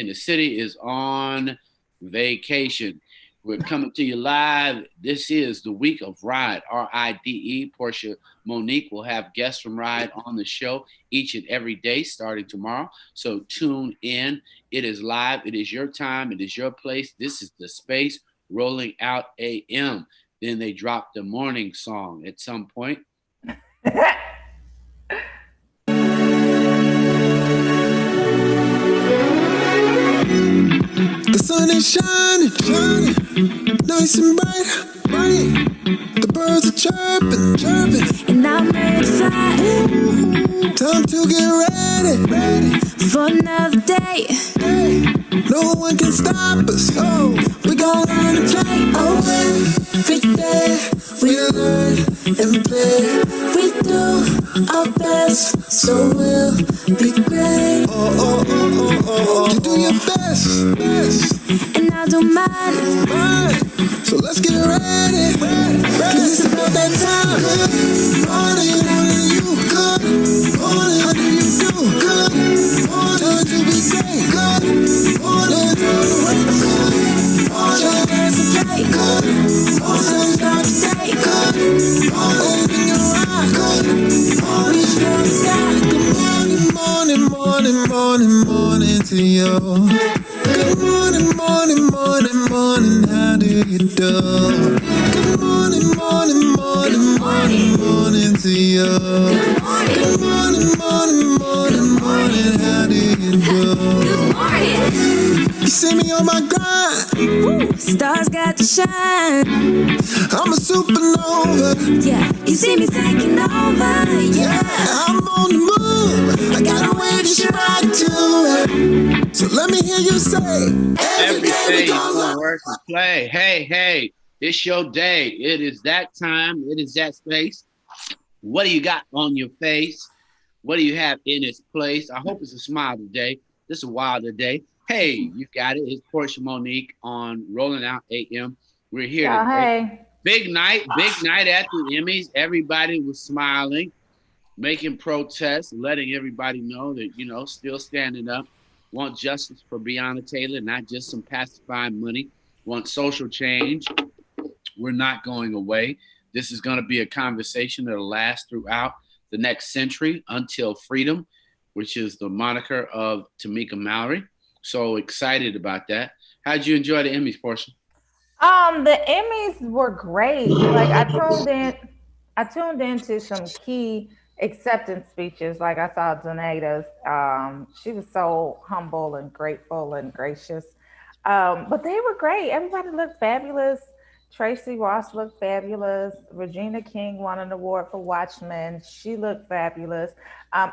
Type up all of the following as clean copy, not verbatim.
and the city is on vacation. We're coming to you live. This is the week of Ride, R-I-D-E. Portia Monique will have guests from Ride on the show each and every day starting tomorrow. So tune in. It is live. It is your time. It is your place. This is the space. Rolling Out AM. Then they drop the morning song at some point. The sun is shining, shining, nice and bright, bright. The birds are chirping, chirping, and I'm ready to fly. Time to get ready, ready for another day. Hey, no one can stop us. Oh, we gon' learn to play. Oh, every day we learn and play. We do our best, so we'll be great. You do your best, best, and I do mine. So let's get ready, ready. Cause it's about that time. Good morning, you. Good morning, how do you do? Good morning, time to be great. Good morning, time to wake. Good morning, dance and play. Good morning, start to day. Good morning, open your eyes. Good morning, reach for the sky. Good morning, morning, morning, morning, morning to you. Good morning, morning, morning, morning, how do you do? Good morning, morning, morning, morning, morning to you. Good morning, morning, morning, morning, how do you do? Good morning. You see me on my grind. Ooh, stars got to shine. I'm a supernova. Yeah, you see me taking over. Yeah, I'm on the move. I got a way to shine to it. So let me hear you say, every day you gonna work and play. Hey, it's your day. It is that time. It is that space. What do you got on your face? What do you have in its place? I hope it's a smile today. This is a wilder day. Hey, you got it. It's Portia Monique on Rolling Out AM. We're here today. Hey. Big night at the Emmys. Everybody was smiling, making protests, letting everybody know that, still standing up. Want justice for Breonna Taylor, not just some pacifying money. Want social change. We're not going away. This is going to be a conversation that'll last throughout the next century until freedom, which is the moniker of Tamika Mallory. So excited about that. How'd you enjoy the Emmys, Portia? The Emmys were great. Like I tuned into some key acceptance speeches. Like I saw Donatas. She was so humble and grateful and gracious. But they were great. Everybody looked fabulous. Tracy Ross looked fabulous. Regina King won an award for Watchmen. She looked fabulous.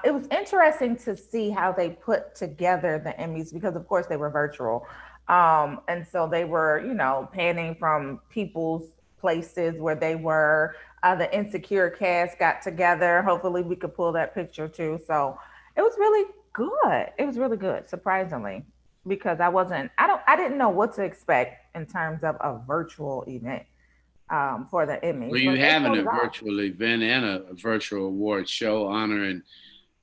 It was interesting to see how they put together the Emmys because, of course, they were virtual. And so they were, panning from people's places where they were. The Insecure cast got together. Hopefully we could pull that picture too. So it was really good. It was really good, surprisingly, because I didn't know what to expect in terms of a virtual event for the Emmys. Well, you're having a virtual event and a virtual award show honoring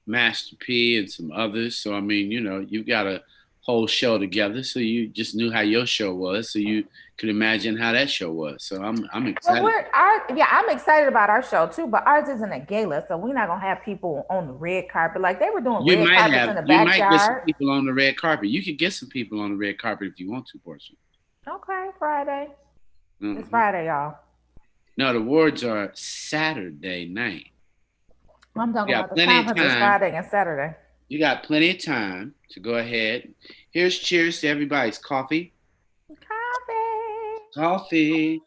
Master P and some others. So, I mean, you've got a whole show together. So you just knew how your show was. So you could imagine how that show was. So I'm excited. Well, I'm excited about our show too, but ours isn't a gala. So we're not going to have people on the red carpet. Like they were doing red carpets in the backyard. You might get some people on the red carpet. You could get some people on the red carpet if you want to, Portia. Okay, Friday. Mm-hmm. It's Friday, y'all. No, the awards are Saturday night. I'm talking about the time for Friday and Saturday. You got plenty of time to go ahead. Here's cheers to everybody's coffee. Coffee,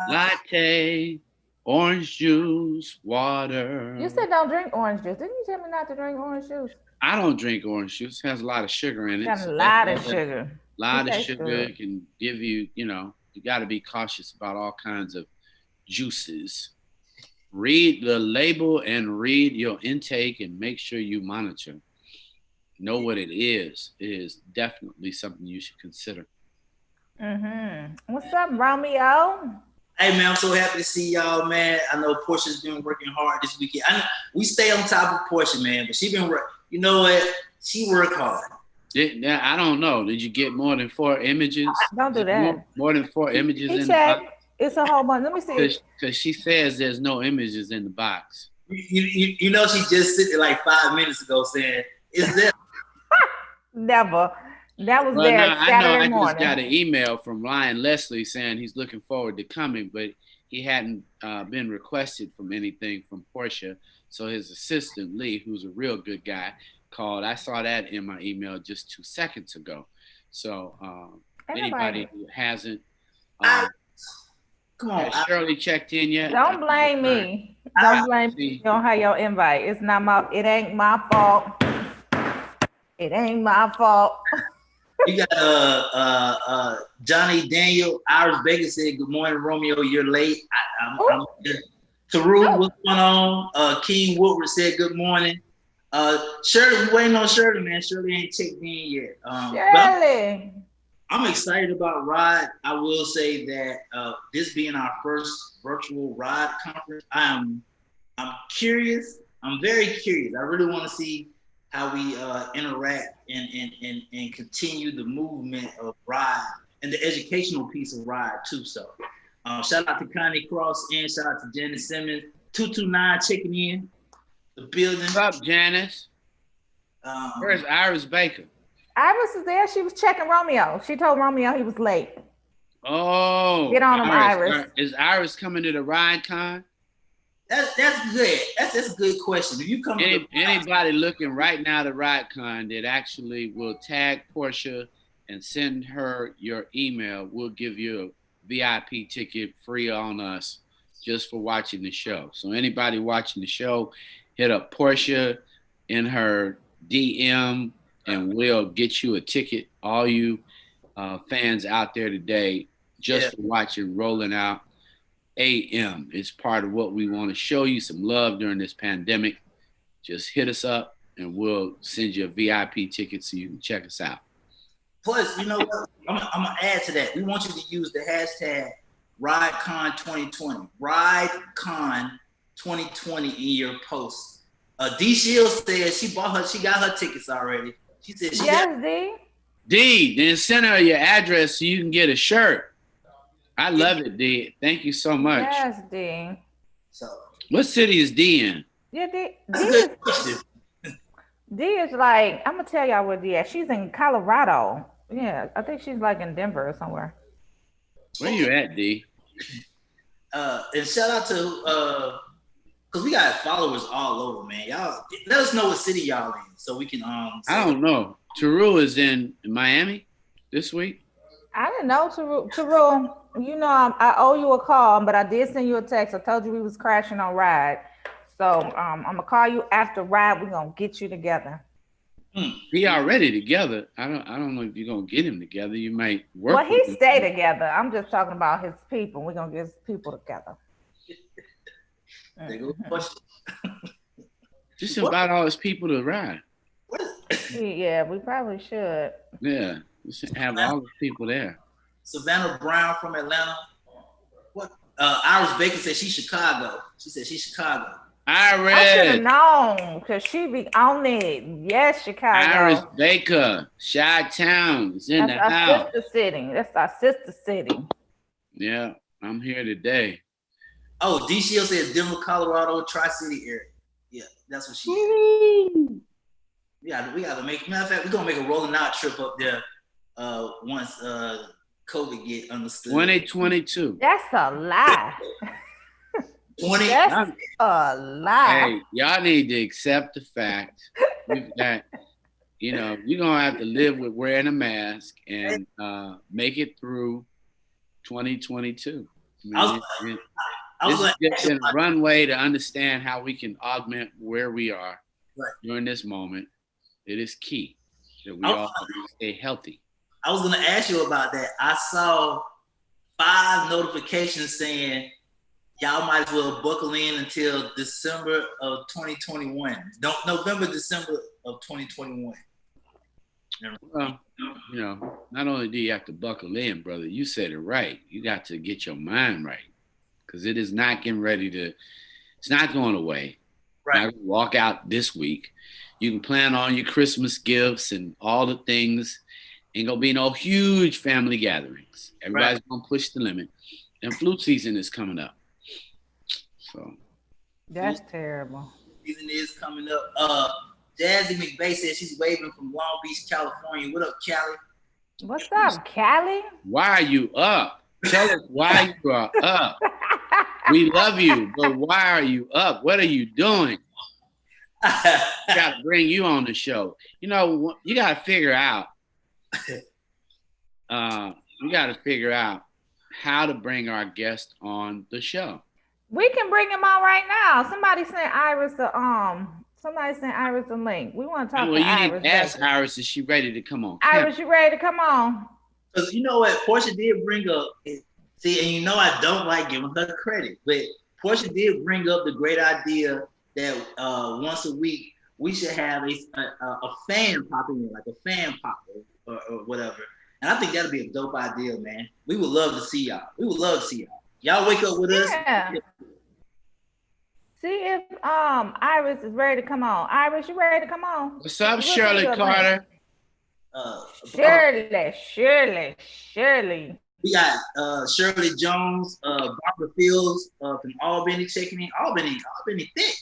latte, orange juice, water. You said don't drink orange juice. Didn't you tell me not to drink orange juice? I don't drink orange juice. It has a lot of sugar in it. Got a lot of sugar. A lot of sugar can give you, you got to be cautious about all kinds of juices. Read the label and read your intake and make sure you monitor. Know what it is. It is definitely something you should consider. Mm-hmm. What's up, Romeo? Hey, man, I'm so happy to see y'all, man. I know Portia's been working hard this weekend. I know we stay on top of Portia, man, but she been working. You know what? She worked hard. I don't know. Did you get more than 4 images? Don't do that. More than 4 images He in the checked. box? It's a whole bunch. Let me see. Because she says there's no images in the box. You know, she just sitting there like 5 minutes ago saying, "Is there?" Never. That was Well, there no, I know. Saturday I morning. just got an email from Ryan Leslie saying he's looking forward to coming, but he hadn't been requested from anything from Portia. So his assistant, Lee, who's a real good guy, called. I saw that in my email just 2 seconds ago. So anybody who hasn't, come on, has Shirley checked in yet? Don't blame me. Don't blame me. You don't have your invite. It's not my. It ain't my fault. It ain't my fault. You got Johnny Daniel, Iris Baker said, "Good morning, Romeo. You're late." I'm Taru, what's going on? King Woodward said, "Good morning." Shirley, we waiting on Shirley, man. Shirley ain't checked in yet. Shirley. I'm excited about Ride. I will say that this being our first virtual Ride conference, I'm curious. I'm very curious. I really want to see how we interact and continue the movement of Ride and the educational piece of Ride too. So shout out to Connie Cross and shout out to Janice Simmons. 229 checking in the building. What's up, Janice? Where's Iris Baker? Iris is there. She was checking Romeo. She told Romeo he was late. Oh, get on him, Iris. Is Iris coming to the Ride Con? That's good. That's a good question. If you come, anybody looking right now to Ride Con that actually will tag Portia and send her your email, we'll give you a VIP ticket free on us just for watching the show. So anybody watching the show, hit up Portia in her DM and we'll get you a ticket. All you fans out there today, just for watching Rolling Out AM. It's part of what we want to show you, some love during this pandemic. Just hit us up and we'll send you a VIP ticket so you can check us out. Plus, you know what? I'm gonna add to that. We want you to use the hashtag RideCon2020. RideCon2020 in your post. DCL says she got her tickets already. She said she got D, then send her your address so you can get a shirt. I love it, D. Thank you so much. Yes, D. So, what city is D in? Yeah, D is like, I'm gonna tell y'all where D is. She's in Colorado. Yeah, I think she's like in Denver or somewhere. Where you at, D? And shout out to because we got followers all over, man. Y'all let us know what city y'all in so we can I don't know. Taru is in Miami this week. I didn't know, Taru. You know, I owe you a call, but I did send you a text. I told you we was crashing on Ride. So I'm gonna call you after Ride. We're gonna get you together. We already together. I don't know if you're gonna get him together. You might work. Well, he stay together. I'm just talking about his people. We're gonna get his people together. They go question. Just invite all his people to Ride. Yeah, we probably should. Yeah, we should have all the people there. Savannah Brown from Atlanta. What? Iris Baker said she's Chicago. She said she's Chicago. Iris. I should have known because she be on it. Yes, Chicago. Iris Baker, Shoutouts is in the house. That's our sister city. That's our sister city. Yeah, I'm here today. Oh, DCL said Denver, Colorado, Tri-City area. Yeah, that's what she is. Yeah, we gotta make. Matter of fact, we're gonna make a rolling out trip up there once COVID get understood. 2022. That's a lie. 20. That's a lie. Hey, y'all need to accept the fact that you're gonna have to live with wearing a mask and make it through 2022. This is just a runway to understand how we can augment where we are during this moment. It is key that we all stay healthy. I was gonna ask you about that. I saw 5 notifications saying y'all might as well buckle in until December of 2021. November, December of 2021. Well, not only do you have to buckle in, brother, you said it right. You got to get your mind right. Because it is not getting ready to, it's not going away. Right. I walk out this week. You can plan on your Christmas gifts and all the things. Ain't gonna be no huge family gatherings. Everybody's gonna push the limit. And flu season is coming up. So That's terrible. Season is coming up. Jazzy McVay says she's waving from Long Beach, California. What up, Cali? What's up, Callie? Why are you up? Tell us why you are up. We love you, but why are you up? What are you doing? Got to bring you on the show. You know, you got to figure out. We got to figure out how to bring our guest on the show. We can bring him on right now. Somebody sent Iris the link. We want to talk to you Iris. need to ask Iris, is she ready to come on? Iris, you ready to come on? Because you know what, Portia did bring up. See, and you know I don't like giving her credit, but Portia did bring up the great idea that once a week we should have a fan popping in, like a fan pop or whatever. And I think that'd be a dope idea, man. We would love to see y'all. Y'all wake up with us. See if Iris is ready to come on. Iris, you ready to come on? What's up, Shirley Carter? Shirley. We got Shirley Jones, Barbara Fields from Albany checking in. Albany thick.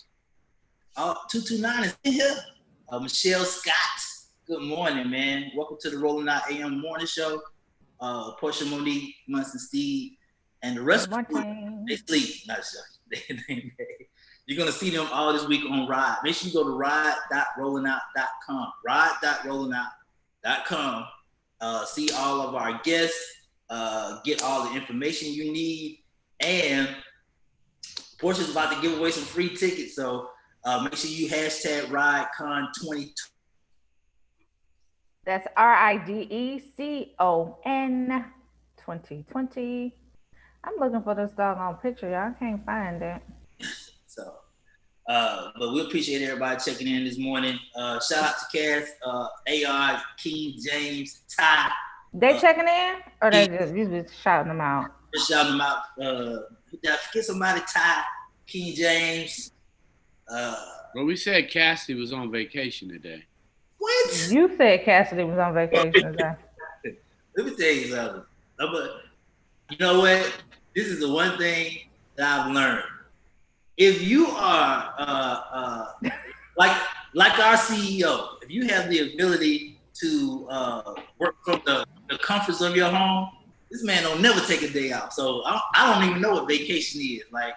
229 is in here. Michelle Scott. Good morning, man. Welcome to the Rolling Out AM morning show. Portia, Monique, Munson, Steve, and the rest of them, they sleep. Not sure. You're going to see them all this week on Ride. Make sure you go to ride.rollingout.com. Ride.rollingout.com. See all of our guests. Get all the information you need. And Portia's about to give away some free tickets. So make sure you hashtag RideCon2020. That's RIDECON 2020. I'm looking for this doggone picture, y'all. I can't find it. So, but we appreciate everybody checking in this morning. Shout out to Cass, AR, King, James, Ty. They checking in, or you just shouting them out? Just shouting them out. Get somebody, Ty, King, James. Well, we said Cassie was on vacation today. What? You said Cassidy was on vacation today. Let me tell you something. You know what? This is the one thing that I've learned. If you are like our CEO, if you have the ability to work from the comforts of your home, this man don't never take a day off. So I don't even know what vacation is. Like,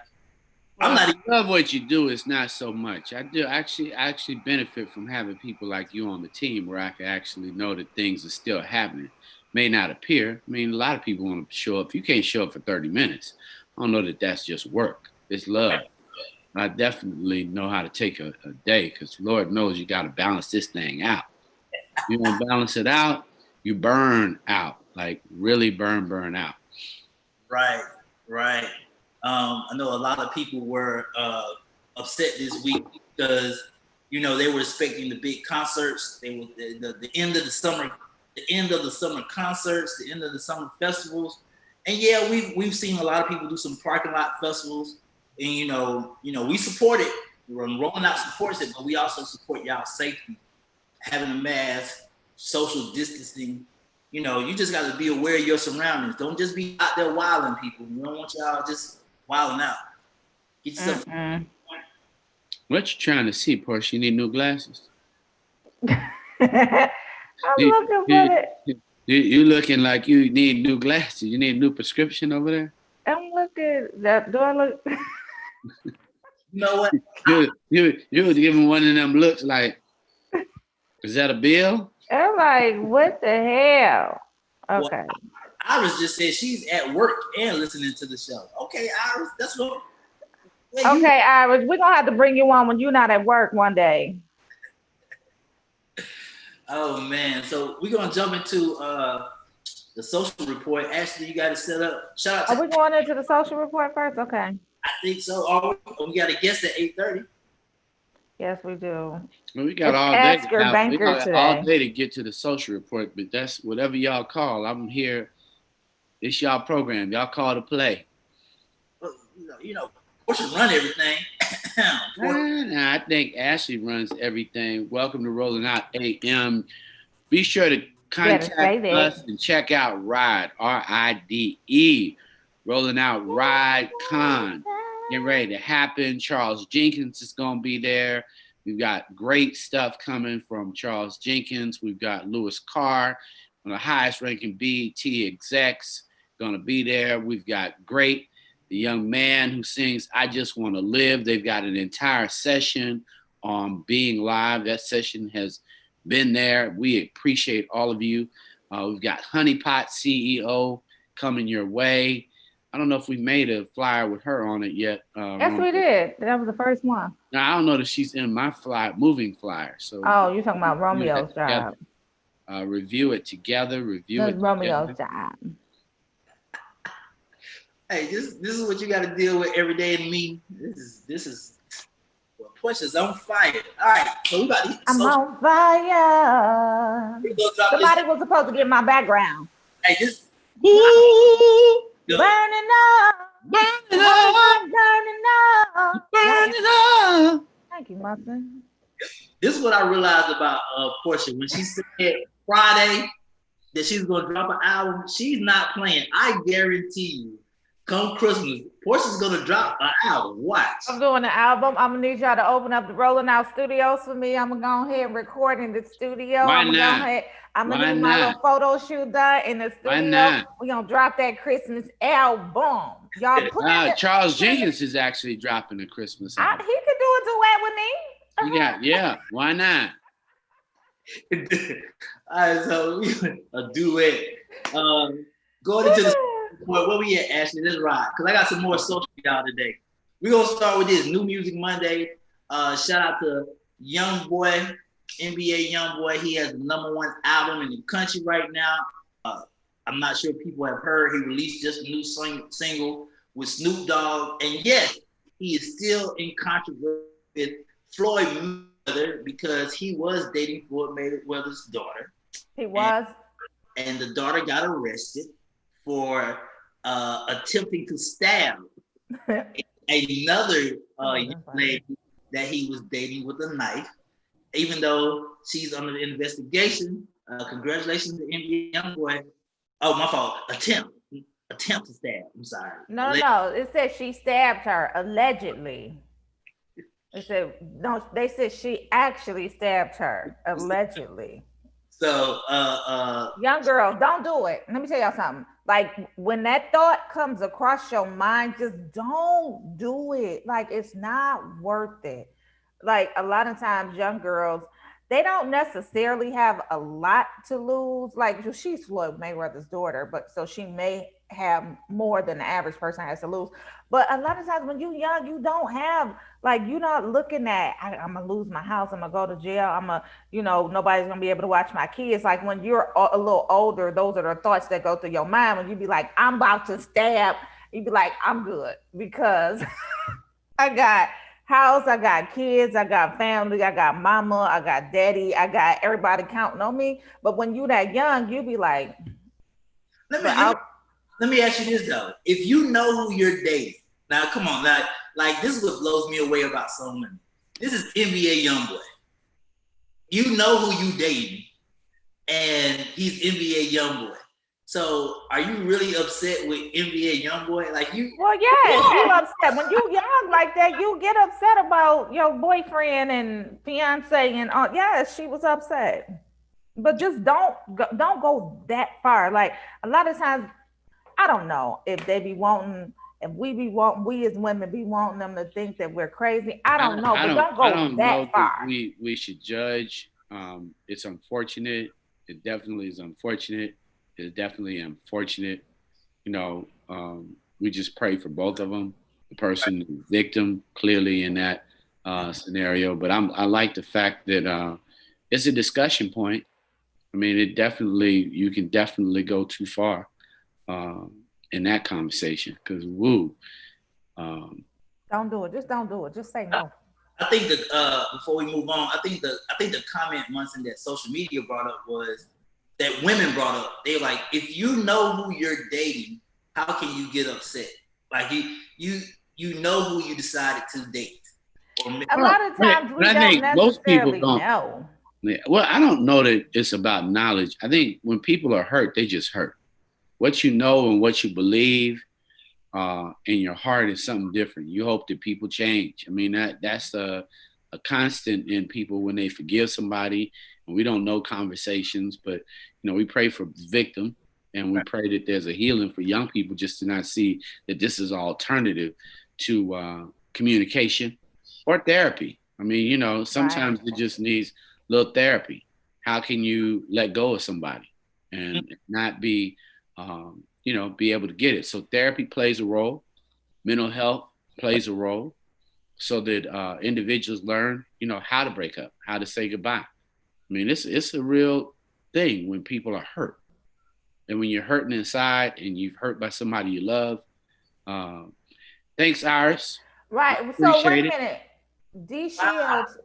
I'm not even. I love what you do. It's not so much. I do actually benefit from having people like you on the team where I can actually know that things are still happening. May not appear. I mean, a lot of people want to show up. You can't show up for 30 minutes. I don't know that that's just work. It's love. I definitely know how to take a day because Lord knows you got to balance this thing out. You don't balance it out, you burn out, like really burn out. Right. I know a lot of people were upset this week because, you know, they were expecting the big concerts. They were the end of the summer concerts, the end of the summer festivals. And yeah, we've seen a lot of people do some parking lot festivals. And you know, we support it. Rolling Out supports it, but we also support y'all safety, having a mask, social distancing. You know, you just got to be aware of your surroundings. Don't just be out there wilding people. We don't want y'all just wilding out. Get yourself. What you trying to see, Portia? You need new glasses? I'm looking for it. You looking like you need new glasses. You need a new prescription over there? I'm looking. Do I look? You know what? You was giving one of them looks like, is that a bill? I'm like, what the hell? Okay. Well, Iris just said she's at work and listening to the show. Okay, Iris, that's what. Yeah, okay, Iris, we're gonna have to bring you on when you're not at work one day. Oh man, so we're gonna jump into the social report. Ashley, you got it set up. Shout out to. Are we going into the social report first? Okay. I think so. Oh, we got a guest at 8:30. Yes, we do. Well, we got all day to get to the social report, but that's whatever y'all call. I'm here. It's y'all program. Y'all call to play. Well, you know, Portia run everything. Nah, I think Ashley runs everything. Welcome to Rolling Out AM. Be sure to contact us and check out Ride, RIDE. Rolling Out Ride Con. Getting ready to happen. Charles Jenkins is going to be there. We've got great stuff coming from Charles Jenkins. We've got Lewis Carr, one of the highest ranking BET execs, going to be there. We've got the young man who sings I Just Want to Live. They've got an entire session on being live. That session has been there. We appreciate all of you. We've got Honeypot CEO coming your way. I don't know if we made a flyer with her on it yet. Yes, we did. That was the first one. Now, I don't know that she's in my moving flyer. So you're talking about Romeo's job. Review it together. Romeo's job. Hey, this is what you got to deal with every day in me. This is well, Portia's on fire. All right, so we about to. I'm on fire. Somebody was supposed to get my background. Hey, just. Burning up. Thank you, Mustang. This is what I realized about Portia. When she said Friday that she's going to drop an album, she's not playing. I guarantee you, come Christmas, Portia's going to drop an album. Watch. I'm doing the album. I'm going to need y'all to open up the Rolling Out Studios for me. I'm going to go ahead and record in the studio. I'm going to do my little photo shoot done in the studio. We're going to drop that Christmas album. Y'all Charles Jenkins is actually dropping a Christmas album. He could do a duet with me. Yeah. Why not? All right, so a duet. Going into the where we at, Ashley? Let's ride. Because I got some more social y'all today. We're going to start with this New Music Monday. Shout out to Young Boy, NBA Young Boy. He has the #1 album in the country right now. I'm not sure if people have heard. He released just a new single with Snoop Dogg. And yes, he is still in controversy with Floyd Mayweather because he was dating Floyd Mayweather's daughter. He was. And the daughter got arrested for attempting to stab another young lady that he was dating with a knife. Even though she's under the investigation, congratulations to NBA Young Boy. Oh, my fault. Attempt to stab. I'm sorry. No. It said she stabbed her allegedly. It said no. They said she actually stabbed her allegedly. So, young girl, don't do it. Let me tell y'all something. Like when that thought comes across your mind, just don't do it. Like it's not worth it. Like a lot of times, young girls, they don't necessarily have a lot to lose. Like she's Floyd Mayweather's daughter, but so she may have more than the average person has to lose. But a lot of times when you're young, you don't have, like, you're not looking at, I'm gonna lose my house, I'm gonna go to jail, nobody's gonna be able to watch my kids. Like when you're a little older, those are the thoughts that go through your mind. When you be like, I'm about to stab, you be like, I'm good because I got house, I got kids, I got family, I got mama, I got daddy, I got everybody counting on me. But when you that young, you be like, let me ask you this though. If you know who you're dating, now come on, like this is what blows me away about some women. This is NBA Young Boy. You know who you dating, and he's NBA Young Boy. So are you really upset with NBA Young Boy? Like you? Well, yes, you upset. When you young like that, you get upset about your boyfriend and fiance and all. Yes, she was upset. But just don't go that far. Like a lot of times, I don't know if they be wanting, if we as women be wanting them to think that we're crazy. I don't know, but don't go that far. We should judge. It's unfortunate. It definitely is unfortunate. It's definitely unfortunate. We just pray for both of them. The person, the victim, clearly in that scenario. But I like the fact that it's a discussion point. I mean, you can definitely go too far in that conversation because don't do it. Just don't do it. Just say no. I think that before we move on, I think the comment Munson that social media brought up was that women brought up. They're like, if you know who you're dating, how can you get upset? Like you know who you decided to date. A lot of times we I don't think most people necessarily don't. know. Yeah, well, I don't know that it's about knowledge. I think when people are hurt, they just hurt. What you know and what you believe in your heart is something different. You hope that people change. I mean, that's a constant in people when they forgive somebody. And we don't know conversations, but we pray for the victim, and we pray that there's a healing for young people just to not see that this is an alternative to communication or therapy. I mean, sometimes it just needs a little therapy. How can you let go of somebody and not be be able to get it? So therapy plays a role. Mental health plays a role so that individuals learn, how to break up, how to say goodbye. I mean, it's a real thing when people are hurt. And when you're hurting inside and you've hurt by somebody you love. Thanks, Iris. Right. So wait a minute. D Shields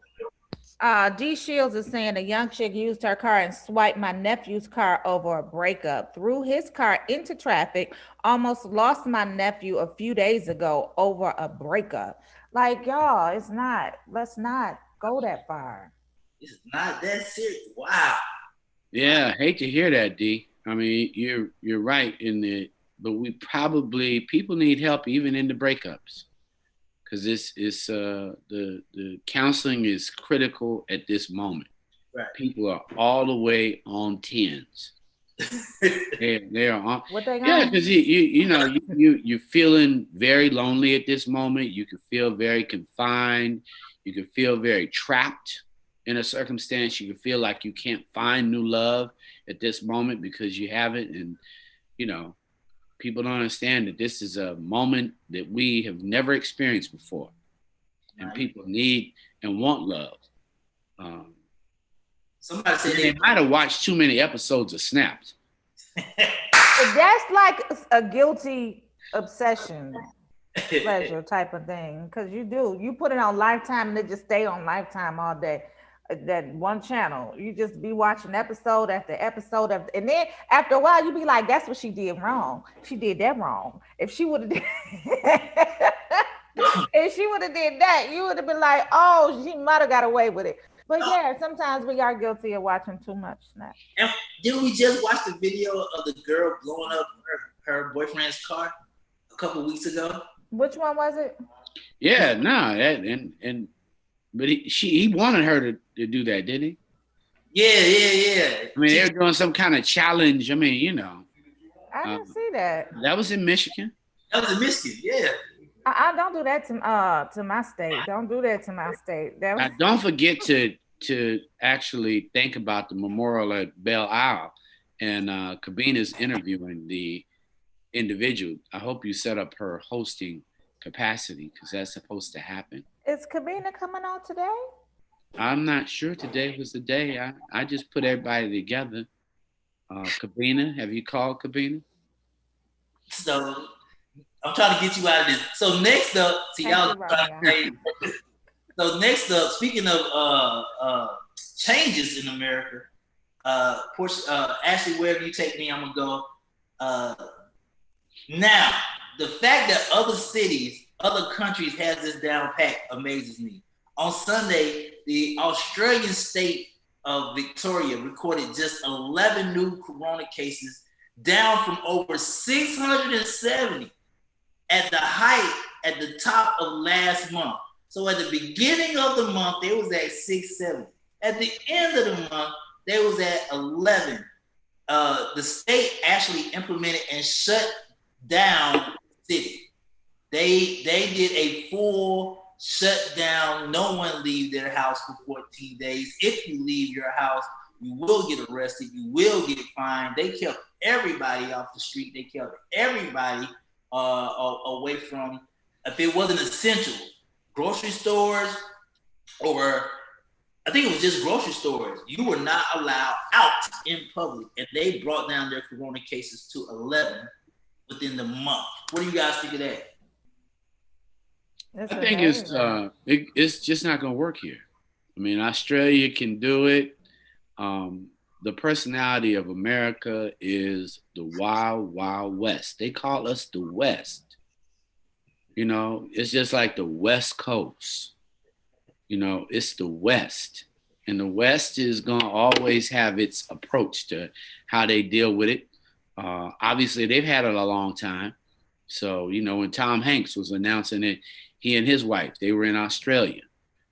D Shields is saying a young chick used her car and swiped my nephew's car over a breakup. Threw his car into traffic. Almost lost my nephew a few days ago over a breakup. Like, y'all, let's not go that far. It's not that serious. Wow. Yeah, I hate to hear that, D. I mean, you're right but people need help even in the breakups. Because this is the counseling is critical at this moment. Right. People are all the way on tens. they are on. What they got? Yeah, because you're feeling very lonely at this moment. You can feel very confined. You can feel very trapped in a circumstance. You can feel like you can't find new love at this moment because you haven't, and people don't understand that this is a moment that we have never experienced before. And people need and want love. Somebody said they might have watched too many episodes of Snapped. That's like a guilty obsession pleasure type of thing. Because you put it on Lifetime and it just stay on Lifetime all day. That one channel, you just be watching episode after episode and then after a while you be like, that's what she did wrong. She did that wrong. If she would have did that, you would have been like, oh, she might have got away with it. But yeah, sometimes we are guilty of watching too much Snap. Didn't we just watch the video of the girl blowing up her boyfriend's car a couple weeks ago? Which one was it? Yeah, but he wanted her to do that, didn't he? Yeah. I mean, they were doing some kind of challenge. I mean, I didn't see that. That was in Michigan. That was in Michigan, yeah. I don't do that to my state. Don't do that to my state. Now, don't forget to actually think about the memorial at Belle Isle, and Kabina's interviewing the individual. I hope you set up her hosting capacity because that's supposed to happen. Is Kabina coming on today? I'm not sure today was the day. I just put everybody together. Kabina, have you called Kabina? So I'm trying to get you out of this. So next up, so next up, speaking of changes in America, Portia, Ashley, wherever you take me, I'm gonna go. Now, the fact that other cities, other countries has this down pat amazes me. On Sunday, the Australian state of Victoria recorded just 11 new corona cases, down from over 670 at the top of last month. So at the beginning of the month, they was at 670. At the end of the month, they was at 11. The state actually implemented and shut down the city. They did a full shutdown. No one leave their house for 14 days. If you leave your house, you will get arrested. You will get fined. They kept everybody off the street. They kept everybody away from, if it wasn't essential, grocery stores, or I think it was just grocery stores. You were not allowed out in public, and they brought down their corona cases to 11 within the month. What do you guys think of that? I think it's just not going to work here. I mean, Australia can do it. The personality of America is the wild, wild West. They call us the West. It's just like the West Coast. it's the West. And the West is going to always have its approach to how they deal with it. Obviously, they've had it a long time. So, when Tom Hanks was announcing it, he and his wife, they were in Australia.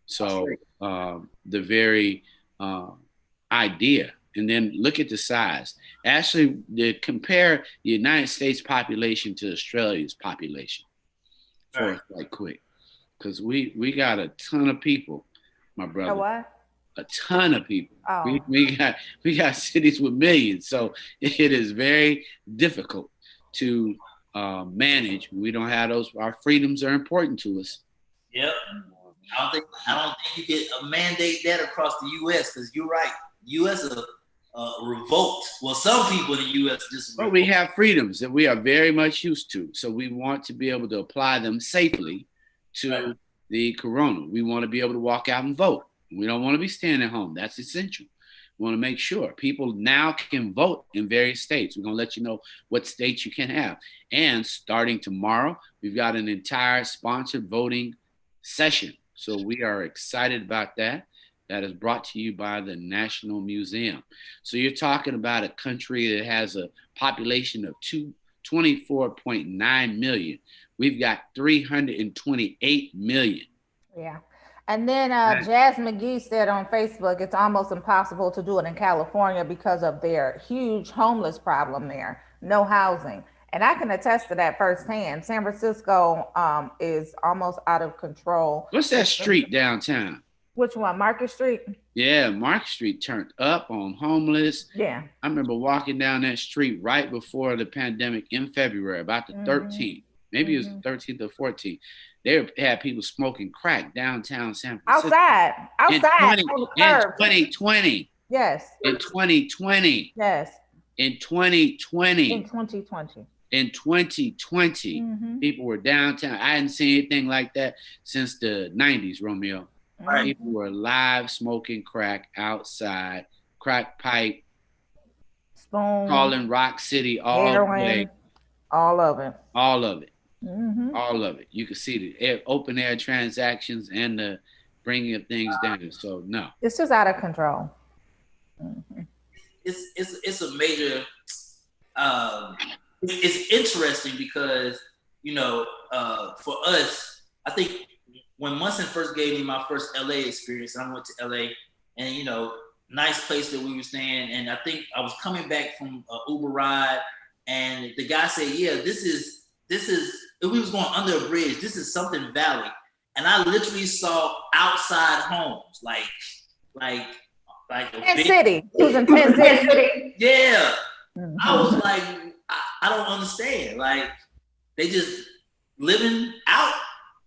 So the very idea, and then look at the size. Actually, compare the United States population to Australia's population. For us, right quick, because we got a ton of people, my brother. A what? A ton of people. Oh. We got cities with millions, so it is very difficult to manage. We don't have those. Our freedoms are important to us. Yep. I don't think you can mandate that across the U.S. because you're right. The U.S. is revoked. Well, some people in the U.S. just. But we have freedoms that we are very much used to, so we want to be able to apply them safely to the corona. We want to be able to walk out and vote. We don't want to be staying at home. That's essential. We want to make sure people now can vote in various states. We're going to let you know what states you can have. And starting tomorrow, we've got an entire sponsored voting session. So we are excited about that. That is brought to you by the National Museum. So you're talking about a country that has a population of 24.9 million. We've got 328 million. Yeah. And then Jazz McGee said on Facebook, it's almost impossible to do it in California because of their huge homeless problem there. No housing. And I can attest to that firsthand. San Francisco is almost out of control. What's that street downtown? Which one? Market Street? Yeah, Market Street turned up on homeless. Yeah. I remember walking down that street right before the pandemic in February, about the 13th. Maybe it was the 13th or 14th. They had people smoking crack downtown San Francisco. Outside. In 2020. Yes. In 2020. Yes. In 2020. In 2020. In 2020, people were downtown. I hadn't seen anything like that since the 90s, Romeo. Right. People were live smoking crack outside, crack pipe, spoon, calling Rock City all heroin, the way. All of it. All of it. All of it. You can see the open air transactions and the bringing of things down. So no, it's just out of control. It's a major. It's interesting because for us, I think when Munson first gave me my first LA experience, I went to LA, and nice place that we were staying, and I think I was coming back from an Uber ride, and the guy said, "Yeah, this is." We was going under a bridge. This is something valley, and I literally saw outside homes, like Penn City. He was in Penn City. Yeah, I was like, I don't understand. Like, they just living out.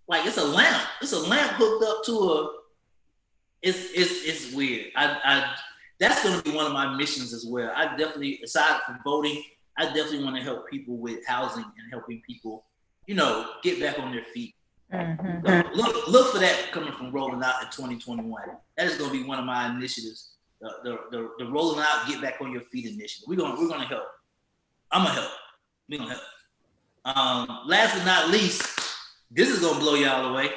Like, it's a lamp. It's a lamp hooked up to a. It's weird. That's going to be one of my missions as well. I definitely, aside from voting, I definitely want to help people with housing and helping people, get back on their feet. So look for that coming from Rolling Out in 2021. That is going to be one of my initiatives. The Rolling Out, Get Back on Your Feet initiative. We're gonna help. I'm gonna help. We're gonna help. Last but not least, this is gonna blow y'all away.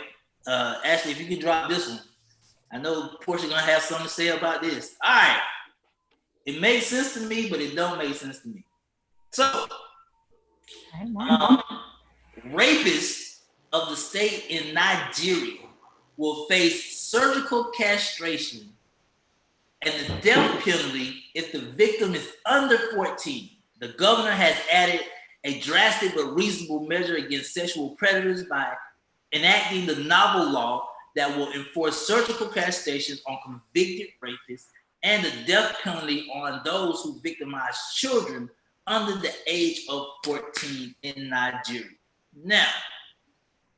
Ashley, if you can drop this one, I know Portia gonna have something to say about this. All right, it makes sense to me, but it don't make sense to me. So, rapists of the state in Nigeria will face surgical castration and the death penalty if the victim is under 14. The governor has added a drastic but reasonable measure against sexual predators by enacting the novel law that will enforce surgical castration on convicted rapists and the death penalty on those who victimize children under the age of 14 in Nigeria. Now,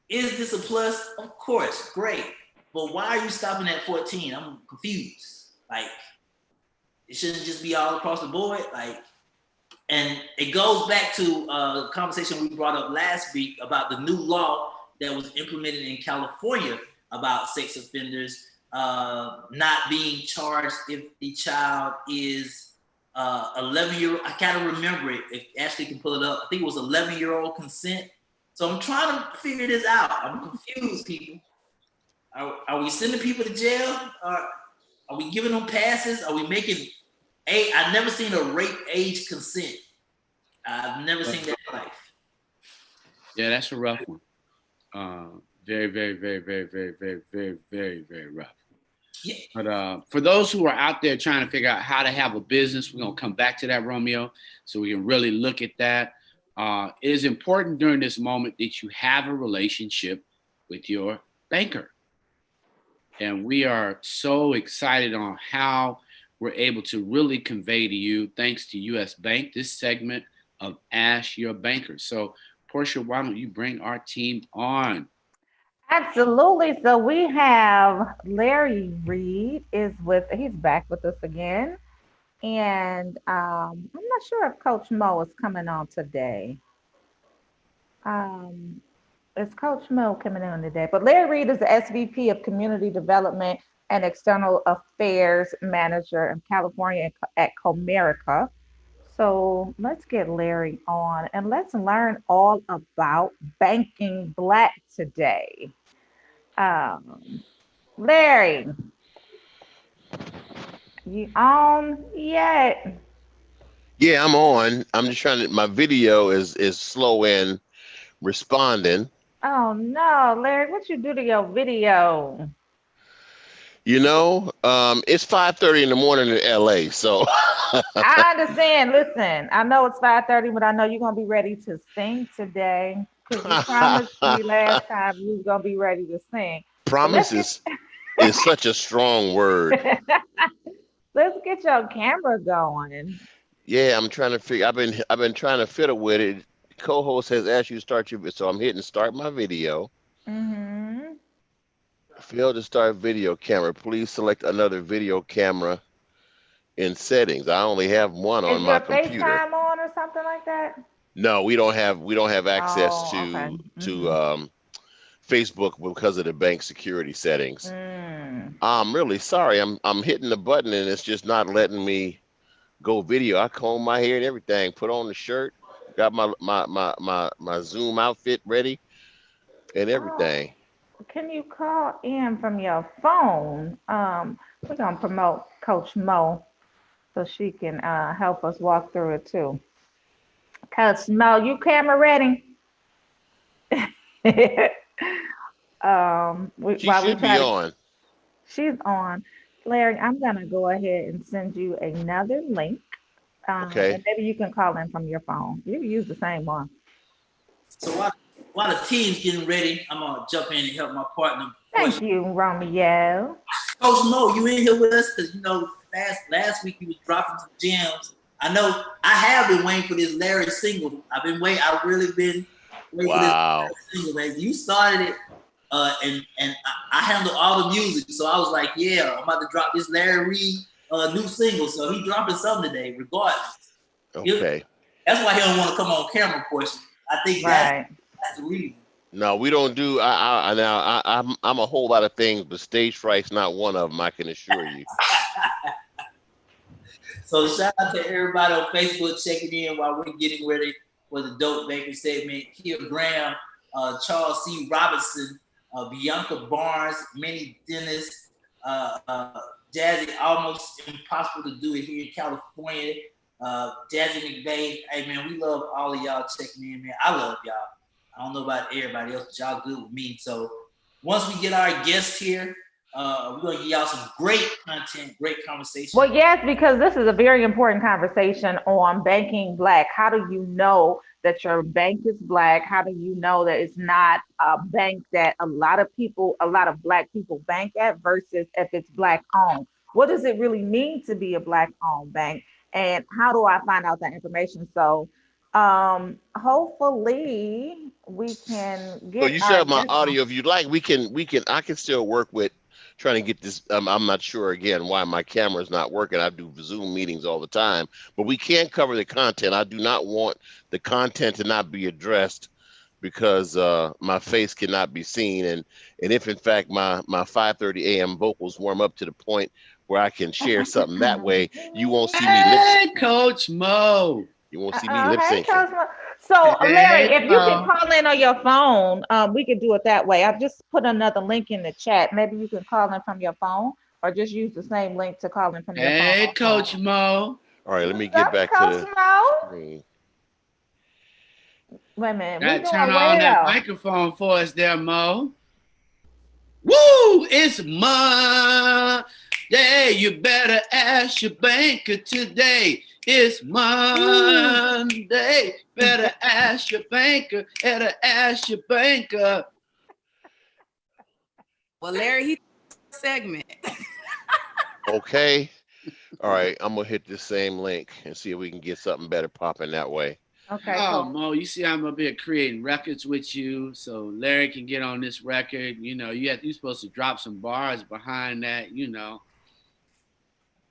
is this a plus? Of course, great. But why are you stopping at 14? I'm confused. Like, it shouldn't just be all across the board. Like, and it goes back to the conversation we brought up last week about the new law that was implemented in California about sex offenders not being charged if the child is 11-year-old. I gotta remember it. If Ashley can pull it up, I think it was 11-year-old consent. So I'm trying to figure this out. I'm confused, people. Are we sending people to jail? Are we giving them passes? Are we making I've never seen a rape age consent. I've never seen that in life. Yeah, that's a rough one. Very, very, very, very, very, very, very, very, very rough. Yeah. But for those who are out there trying to figure out how to have a business, we're going to come back to that, Romeo, so we can really look at that. It is important during this moment that you have a relationship with your banker. And we are so excited on how we're able to really convey to you, thanks to US Bank, this segment of Ask Your Banker. So, Portia, why don't you bring our team on? Absolutely. So we have Larry Reid he's back with us again. And I'm not sure if Coach Mo is coming on today. Um, is Coach Mo coming on today? But Larry Reid is the SVP of Community Development and External Affairs Manager in California at Comerica. So let's get Larry on and let's learn all about banking Black today. Larry, you on yet? Yeah, I'm on. I'm just trying to. My video is slow in responding. Oh no, Larry, what you do to your video? It's 5:30 in the morning in LA, so I understand. Listen, I know it's 5:30, but I know you're gonna be ready to sing today because you promised me last time you was gonna be ready to sing. promise is such a strong word. Let's get your camera going. Yeah, I'm trying to figure. I've been trying to fiddle with it. Co-host has asked you to start your, so I'm hitting start my video. Mm-hmm. Failed to start video camera. Please select another video camera in settings. I only have one on Is my your computer. FaceTime on or something like that? No, we don't have access Oh, to okay. Facebook because of the bank security settings. Mm. I'm really sorry. I'm hitting the button and it's just not letting me go video. I comb my hair and everything, put on the shirt, got my Zoom outfit ready and everything. Can you call in from your phone? We're gonna promote Coach Mo so she can help us walk through it too. Coach Mo, you camera ready? She While we should be try to, on. she's on. Larry, I'm gonna go ahead and send you another link, Okay. and maybe you can call in from your phone. You can use the same one. So while the team's getting ready, I'm gonna jump in and help my partner. Thank you, Romeo. Coach Mo, you in here with us? Because last week you was dropping some gems. I know I have been waiting for this Larry single. I've really been waiting for this single, man. You started it, and I handle all the music. So I was like, yeah, I'm about to drop this Larry Reid new single. So he dropping something today, regardless. Okay. That's why he don't want to come on camera, Portia. I think that's the reason. No, we don't do. I'm a whole lot of things, but stage fright's not one of them. I can assure you. So shout out to everybody on Facebook checking in while we're getting ready for the Dope Banker segment. Kia Graham, Charles C. Robinson, Bianca Barnes, Minnie Dennis, Jazzy, almost impossible to do it here in California. Jazzy McVeigh, hey man, we love all of y'all checking in, man. I love y'all. I don't know about everybody else, but y'all good with me. So once we get our guests here, we're gonna give y'all some great content, great conversation. Well, yes, because this is a very important conversation on banking Black. How do you know that your bank is Black? How do you know that it's not a bank that a lot of Black people bank at versus if it's Black owned? What does it really mean to be a Black owned bank? And how do I find out that information? So hopefully we can get. So you still have my audio. If you'd like, I can still work with trying to get this. I'm not sure again why my camera is not working. I do Zoom meetings all the time, but we can't cover the content. I do not want the content to not be addressed because my face cannot be seen. And if in fact my 5:30 a.m. vocals warm up to the point where I can share something that way, you won't see me lip sync. Coach Mo. You won't see me lip sync. So, Larry, Hey, if you can Mo. call in on your phone, we can do it that way. I've just put another link in the chat. Maybe you can call in from your phone or just use the same link to call in from your phone Hey, Coach also. Mo. All right, let me What's get up, back to Coach the Mo? screen. Wait a minute, we Got to turn doing on that well. microphone for us there, Mo. Woo! It's Monday. You better ask your banker today. It's Monday. Better ask your banker. Better ask your banker. Well, Larry, he segment. Okay. All right, I'm gonna hit this same link and see if we can get something better popping that way. Okay, Oh, cool. Mo, you see I'm up here creating records with you so Larry can get on this record. You know, you're supposed to drop some bars behind that, you know.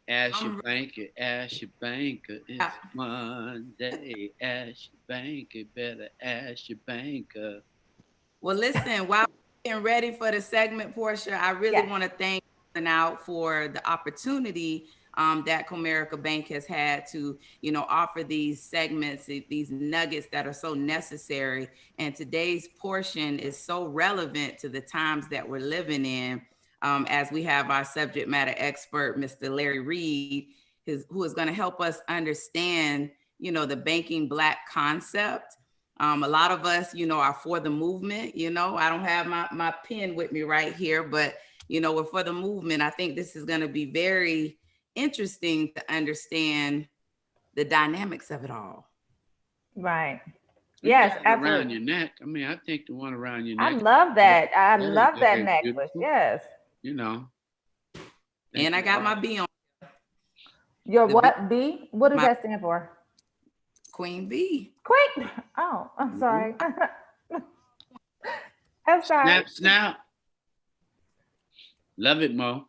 Ask your banker, ask your banker. It's Monday. Ask your banker, better ask your banker. Well, listen, while we're getting ready for the segment, Portia, I really want to thank out for the opportunity that Comerica Bank has had to, offer these segments, these nuggets that are so necessary. And today's portion is so relevant to the times that we're living in, as we have our subject matter expert, Mr. Larry Reid, who is going to help us understand, the banking Black concept. A lot of us, are for the movement. I don't have my pen with me right here, but we're for the movement. I think this is going to be very interesting to understand the dynamics of it all. Right. You Yes, got it absolutely. around your neck. I mean, I think the one around your I neck. love that. I That love that necklace. beautiful. Yes. You know. And I got my B on. Your what? B? What does that stand for? Queen B. Queen. Oh, I'm sorry. I'm sorry. Snap. Love it, Mo.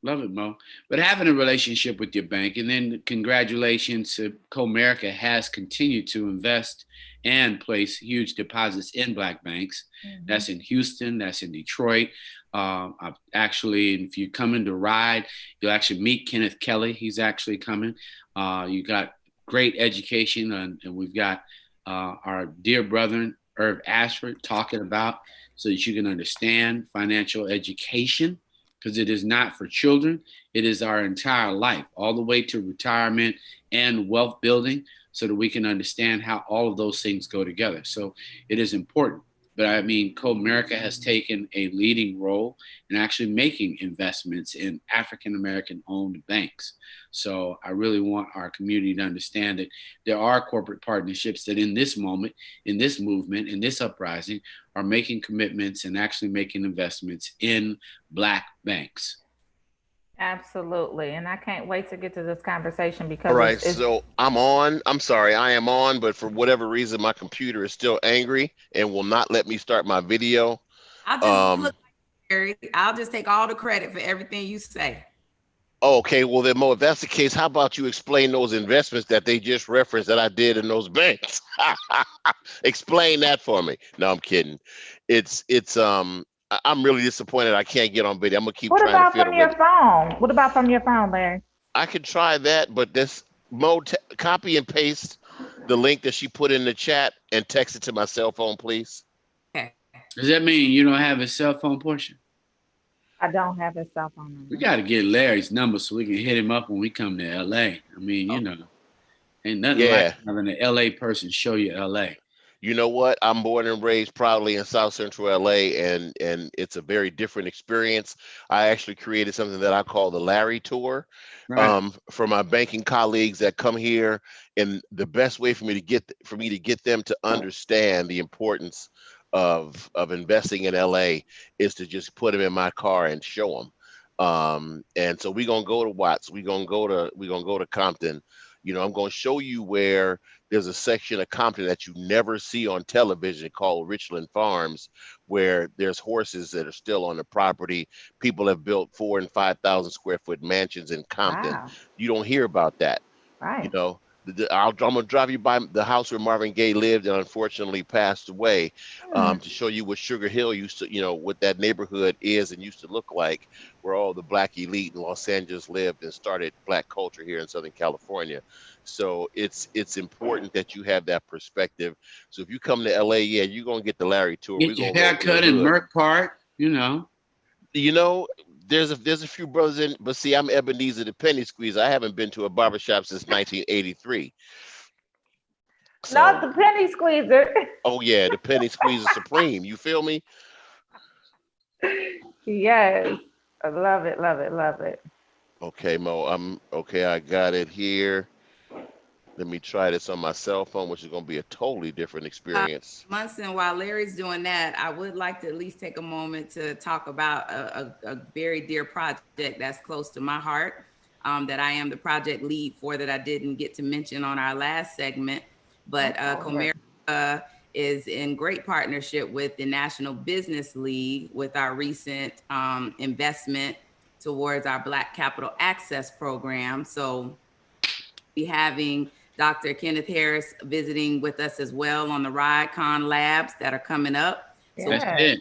Love it, Mo. But having a relationship with your bank, and then congratulations, Comerica has continued to invest and place huge deposits in Black banks. Mm-hmm. That's in Houston. That's in Detroit. I've actually, if you come in to ride, you'll actually meet Kenneth Kelly. He's actually coming. You got great education, and we've got our dear brother, Irv Ashford, talking about so that you can understand financial education, because it is not for children. It is our entire life, all the way to retirement and wealth building, so that we can understand how all of those things go together. So it is important. But I mean, Comerica has taken a leading role in actually making investments in African-American owned banks. So I really want our community to understand that there are corporate partnerships that in this moment, in this movement, in this uprising, are making commitments and actually making investments in Black banks. Absolutely. And I can't wait to get to this conversation because all right, so I'm on. I'm sorry, I am on, but for whatever reason, my computer is still angry and will not let me start my video. I'll just take all the credit for everything you say. Okay, well then, Mo, if that's the case, how about you explain those investments that they just referenced that I did in those banks? Explain that for me. No, I'm kidding. I'm really disappointed I can't get on video. I'm gonna keep trying to fiddle with it. What about from your phone, Larry? I could try that, but this Mo, copy and paste the link that she put in the chat and text it to my cell phone, please. Okay. Does that mean you don't have his cell phone, Portia? I don't have his cell phone number. We got to get Larry's number so we can hit him up when we come to LA. I mean, ain't nothing like having an LA person show you LA. You know what? I'm born and raised proudly in South Central LA, and it's a very different experience. I actually created something that I call the Larry Tour, for my banking colleagues that come here. And the best way for me to get them to understand the importance of investing in LA is to just put them in my car and show them. And so we're gonna go to Watts. We're gonna go to Compton. I'm going to show you where there's a section of Compton that you never see on television called Richland Farms, where there's horses that are still on the property. People have built 4,000 and 5,000 square foot mansions in Compton. Wow. You don't hear about that. Right. I'm gonna drive you by the house where Marvin Gaye lived and unfortunately passed away, to show you what Sugar Hill used to, what that neighborhood is and used to look like, where all the Black elite in Los Angeles lived and started Black culture here in Southern California. So it's important that you have that perspective. So if you come to LA, yeah, you're gonna get the Larry tour. Get your hair cut in Merck Park, You know, there's a few brothers in, but see, I'm Ebenezer the Penny Squeeze. I haven't been to a barbershop since 1983. So, Not the penny squeezer. oh yeah, the Penny Squeezer Supreme. You feel me? Yes. I love it, love it, love it. Okay, Mo. Okay. I got it here. Let me try this on my cell phone, which is going to be a totally different experience. Munson, while Larry's doing that, I would like to at least take a moment to talk about a very dear project that's close to my heart, that I am the project lead for, that I didn't get to mention on our last segment. But Comerica is in great partnership with the National Business League with our recent investment towards our Black Capital Access Program. So be having Dr. Kenneth Harris visiting with us as well on the RideCon labs that are coming up. So That's it.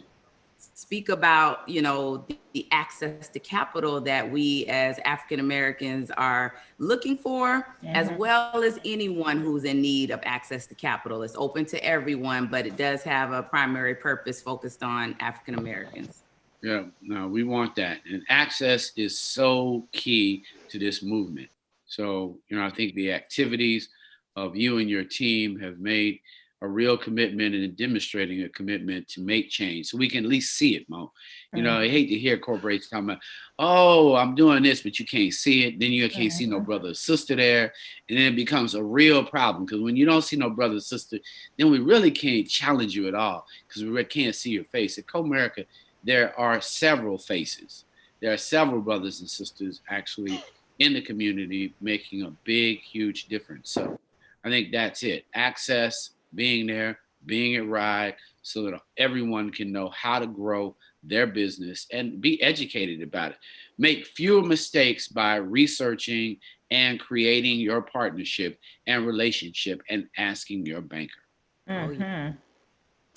speak about, the access to capital that we as African Americans are looking for, as well as anyone who's in need of access to capital. It's open to everyone, but it does have a primary purpose focused on African Americans. Yeah, no, we want that. And access is so key to this movement. So, I think the activities of you and your team have made a real commitment and demonstrating a commitment to make change, so we can at least see it, Mo. I hate to hear corporations talking about, oh, I'm doing this, but you can't see it. Then you can't see no brother or sister there. And then it becomes a real problem, because when you don't see no brother or sister, then we really can't challenge you at all, because we can't see your face. At Comerica, there are several faces. There are several brothers and sisters actually in the community making a big, huge difference. So I think that's it. Access, being there, being at Ride, so that everyone can know how to grow their business and be educated about it. Make fewer mistakes by researching and creating your partnership and relationship and asking your banker. And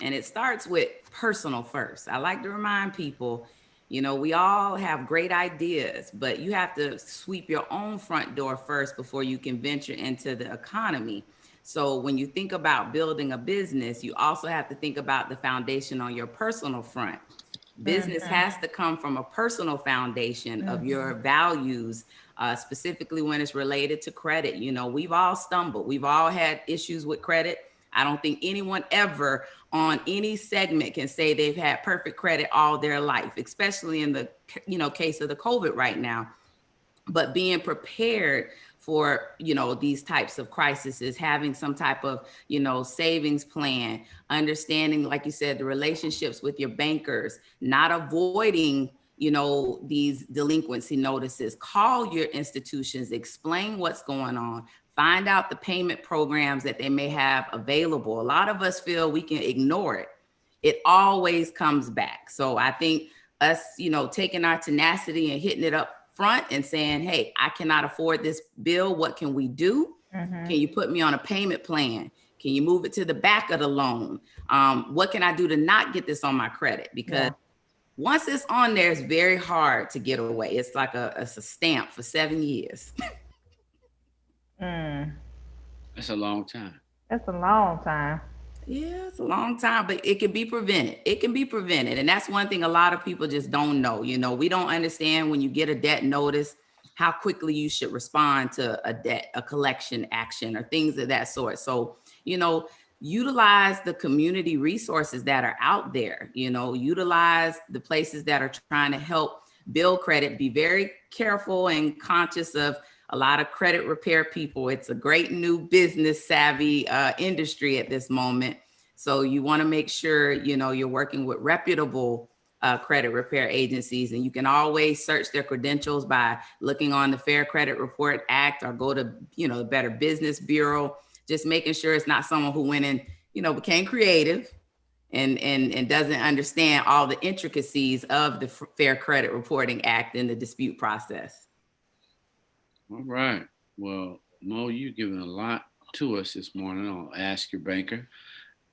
it starts with personal first. I like to remind people, we all have great ideas, but you have to sweep your own front door first before you can venture into the economy. So when you think about building a business, you also have to think about the foundation on your personal front. Business has to come from a personal foundation of your values, specifically when it's related to credit. We've all stumbled. We've all had issues with credit. I don't think anyone ever on any segment can say they've had perfect credit all their life, especially in the case of the COVID right now. But being prepared for these types of crises, having some type of savings plan, understanding, like you said, the relationships with your bankers, not avoiding these delinquency notices. Call your institutions, explain what's going on, find out the payment programs that they may have available. A lot of us feel we can ignore it. It always comes back. So I think us, taking our tenacity and hitting it up front and saying, hey, I cannot afford this bill. What can we do? Can you put me on a payment plan? Can you move it to the back of the loan? What can I do to not get this on my credit? Because once it's on there, it's very hard to get away. It's like a stamp for 7 years. That's a long time. That's a long time. Yeah, it's a long time, but it can be prevented. It can be prevented. And that's one thing a lot of people just don't know. We don't understand when you get a debt notice, how quickly you should respond to a collection action or things of that sort. So, utilize the community resources that are out there, utilize the places that are trying to help build credit. Be very careful and conscious of a lot of credit repair people. It's a great new business savvy industry at this moment. So you want to make sure, you're working with reputable credit repair agencies, and you can always search their credentials by looking on the Fair Credit Report Act or go to, the Better Business Bureau, just making sure it's not someone who went and, became creative and doesn't understand all the intricacies of the Fair Credit Reporting Act and the dispute process. All right. Well, Mo, you've given a lot to us this morning. I'll ask your banker.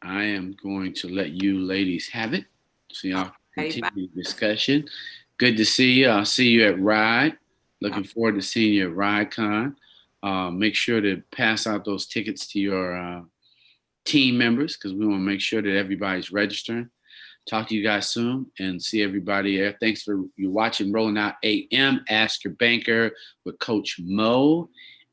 I am going to let you ladies have it so y'all can continue the discussion. Good to see you. I'll see you at Ride. Looking forward to seeing you at RideCon. Make sure to pass out those tickets to your team members because we want to make sure that everybody's registering. Talk to you guys soon and see everybody there. Thanks for you watching Rolling Out AM. Ask Your Banker with Coach Mo.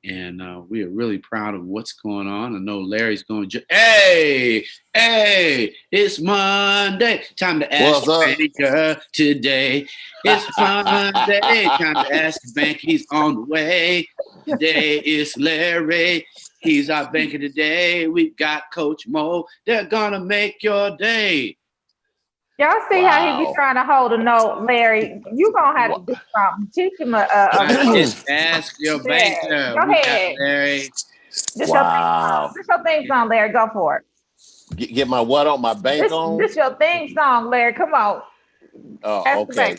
And we are really proud of what's going on. I know Larry's going, hey, it's Monday. Time to ask your banker today. It's Monday. Time to ask your banker. He's on the way. Today is Larry. He's our banker today. We've got Coach Mo. They're going to make your day. Y'all see how he be trying to hold a note, Larry? You gonna have to do something. Teach him Just ask your banker. Go ahead, Larry. This your theme song, Larry. Go for it. Get my what on my bank on? This your theme song, Larry. Come on. Oh, okay.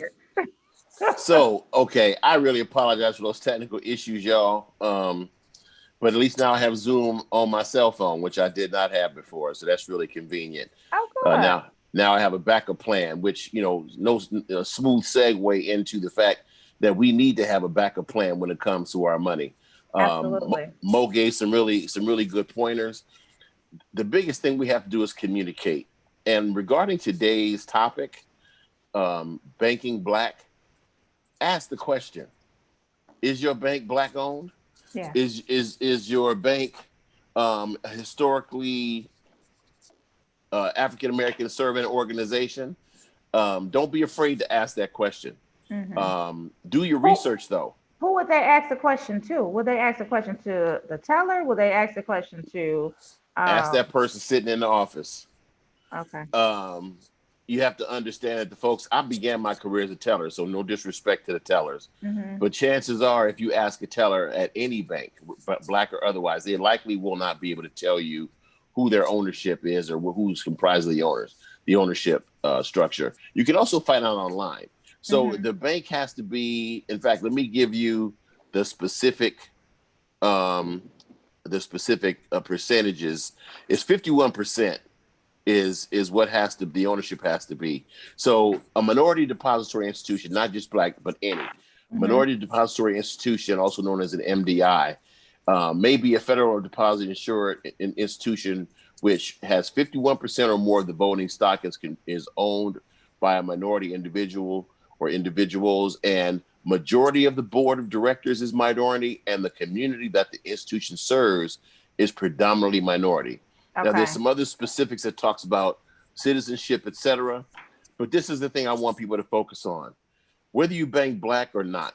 So, okay, I really apologize for those technical issues, y'all. But at least now I have Zoom on my cell phone, which I did not have before. So that's really convenient. Oh, good. Now I have a backup plan, which, no smooth segue into the fact that we need to have a backup plan when it comes to our money. Absolutely. Mo gave some really good pointers. The biggest thing we have to do is communicate. And regarding today's topic, banking Black, ask the question: is your bank Black owned? Yeah. Is your bank historically African American serving organization? Don't be afraid to ask that question. Mm-hmm. Do your research though. Who would they ask the question to? Would they ask the question to the teller? Would they ask the question to ask that person sitting in the office? Okay. You have to understand that the folks, I began my career as a teller, so no disrespect to the tellers. Mm-hmm. But chances are, if you ask a teller at any bank, Black or otherwise, they likely will not be able to tell you who their ownership is or who's comprised of the ownership structure. You can also find out online. So the bank has to be, in fact, let me give you the specific percentages. It's 51% is what the ownership has to be. So a minority depository institution, not just Black, but any minority depository institution, also known as an MDI, may be a federal deposit insured institution which has 51% or more of the voting stock is owned by a minority individual or individuals, and majority of the board of directors is minority, and the community that the institution serves is predominantly minority. Okay. Now, there's some other specifics that talks about citizenship, etc. But this is the thing I want people to focus on. Whether you bank Black or not,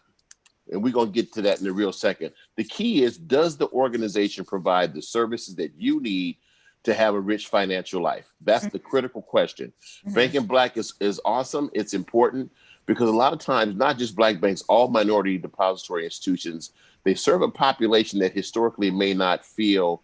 and we're going to get to that in a real second. The key is, does the organization provide the services that you need to have a rich financial life? That's the critical question. Banking Black is awesome. It's important because a lot of times, not just Black banks, all minority depository institutions, they serve a population that historically may not feel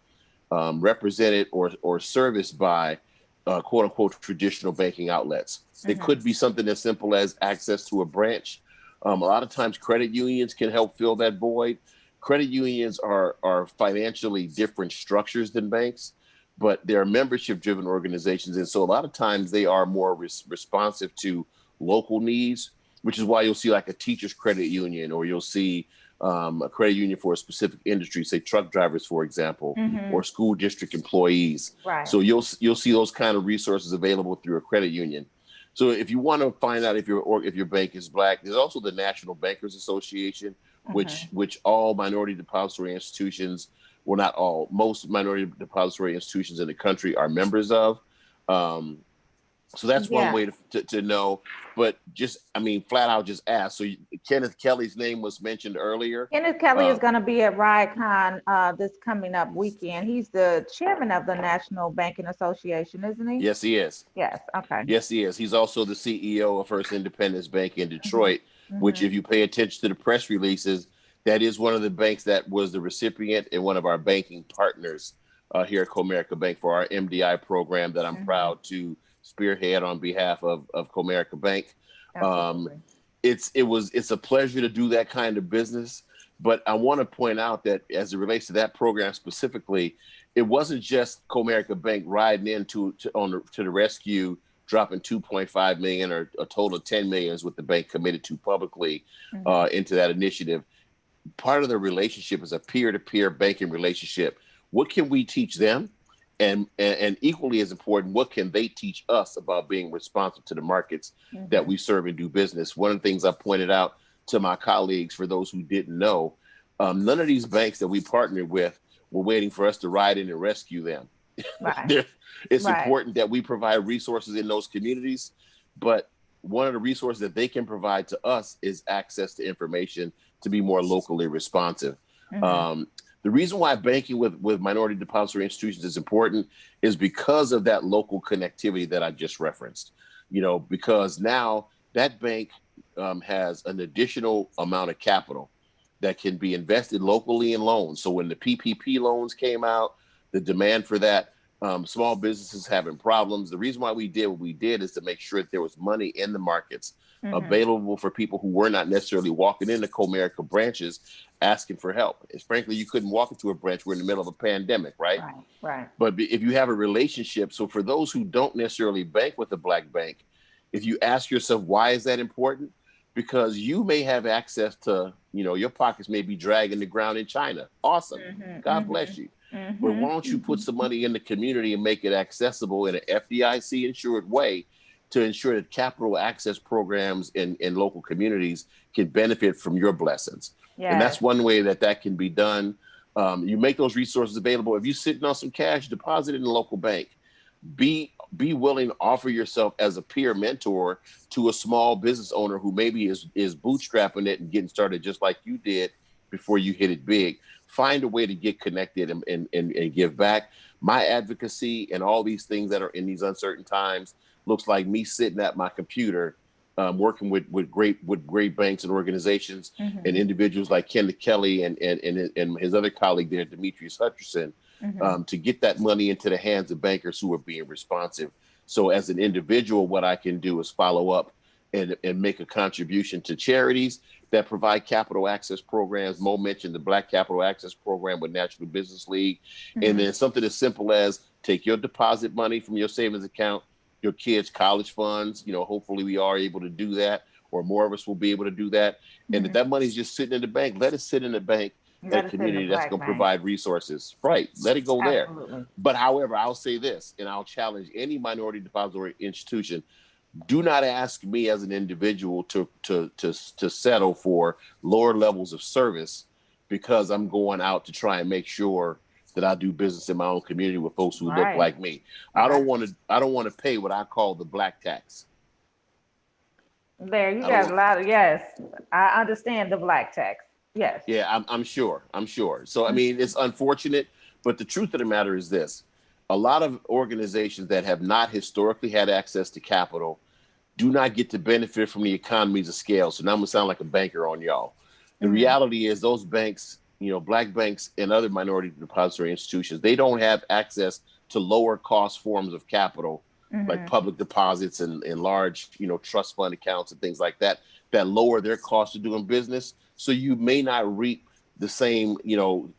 represented or serviced by quote unquote traditional banking outlets. It could be something as simple as access to a branch. A lot of times credit unions can help fill that void. Credit unions are financially different structures than banks, but they're membership driven organizations. And so a lot of times they are more responsive to local needs, which is why you'll see like a teacher's credit union, or you'll see a credit union for a specific industry, say truck drivers, for example, or school district employees. Right. So you'll see those kind of resources available through a credit union. So if you want to find out if your bank is Black, there's also the National Bankers Association, which all minority depository institutions, well, not all, most minority depository institutions in the country are members of. So that's one way to know, but flat out just ask. So Kenneth Kelly's name was mentioned earlier. Kenneth Kelly is going to be at RideCon this coming up weekend. He's the chairman of the National Banking Association, isn't he? Yes, he is. Yes, okay. Yes, he is. He's also the CEO of First Independence Bank in Detroit, which if you pay attention to the press releases, that is one of the banks that was the recipient and one of our banking partners here at Comerica Bank for our MDI program that I'm proud to spearhead on behalf of Comerica Bank. It's a pleasure to do that kind of business. But I want to point out that as it relates to that program specifically, it wasn't just Comerica Bank riding in to the rescue, dropping 2.5 million or a total of 10 million is what the bank committed to publicly into that initiative. Part of the relationship is a peer-to-peer banking relationship. What can we teach them? And equally as important, what can they teach us about being responsive to the markets that we serve and do business? One of the things I pointed out to my colleagues, for those who didn't know, none of these banks that we partnered with were waiting for us to ride in and rescue them. Right. It's important that we provide resources in those communities, but one of the resources that they can provide to us is access to information to be more locally responsive. The reason why banking with minority depository institutions is important is because of that local connectivity that I just referenced. Because now that bank has an additional amount of capital that can be invested locally in loans. So when the PPP loans came out, the demand for that, small businesses having problems. The reason why we did what we did is to make sure that there was money in the markets available for people who were not necessarily walking into Comerica branches asking for help. It's frankly, you couldn't walk into a branch. We're in the middle of a pandemic, right? Right. But if you have a relationship, so for those who don't necessarily bank with a Black bank, if you ask yourself, why is that important? Because you may have access to, your pockets may be dragging the ground in China. Awesome. God bless you. But why don't you put some money in the community and make it accessible in an FDIC insured way to ensure that capital access programs in local communities can benefit from your blessings. Yes. And that's one way that can be done. You make those resources available. If you're sitting on some cash, deposit it in a local bank. Be willing to offer yourself as a peer mentor to a small business owner who maybe is bootstrapping it and getting started just like you did before you hit it big. Find a way to get connected and give back. My advocacy and all these things that are in these uncertain times looks like me sitting at my computer, working with great banks and organizations and individuals like Kenneth Kelly and his other colleague there, Demetrius Hutcherson, to get that money into the hands of bankers who are being responsive. So as an individual, what I can do is follow up and make a contribution to charities that provide capital access programs. Mo mentioned the Black Capital Access Program with National Business League. And then something as simple as take your deposit money from your savings account, your kids' college funds. Hopefully we are able to do that, or more of us will be able to do that. And if that money's just sitting in the bank, let it sit in the bank, that community that's going to provide resources. Right. Let it go there. But however, I'll say this, and I'll challenge any minority depository institution. Do not ask me as an individual to settle for lower levels of service because I'm going out to try and make sure that I do business in my own community with folks who look like me. I don't want to pay what I call the Black tax. There, you got a lot of, yes, I understand the Black tax. Yes. Yeah, I'm sure. So, I mean, it's unfortunate, but the truth of the matter is this. A lot of organizations that have not historically had access to capital do not get to benefit from the economies of scale. So now I'm gonna sound like a banker on y'all. The reality is those banks, Black banks and other minority depository institutions, they don't have access to lower cost forms of capital, like public deposits and large, trust fund accounts and things like that lower their cost of doing business. So you may not reap the same,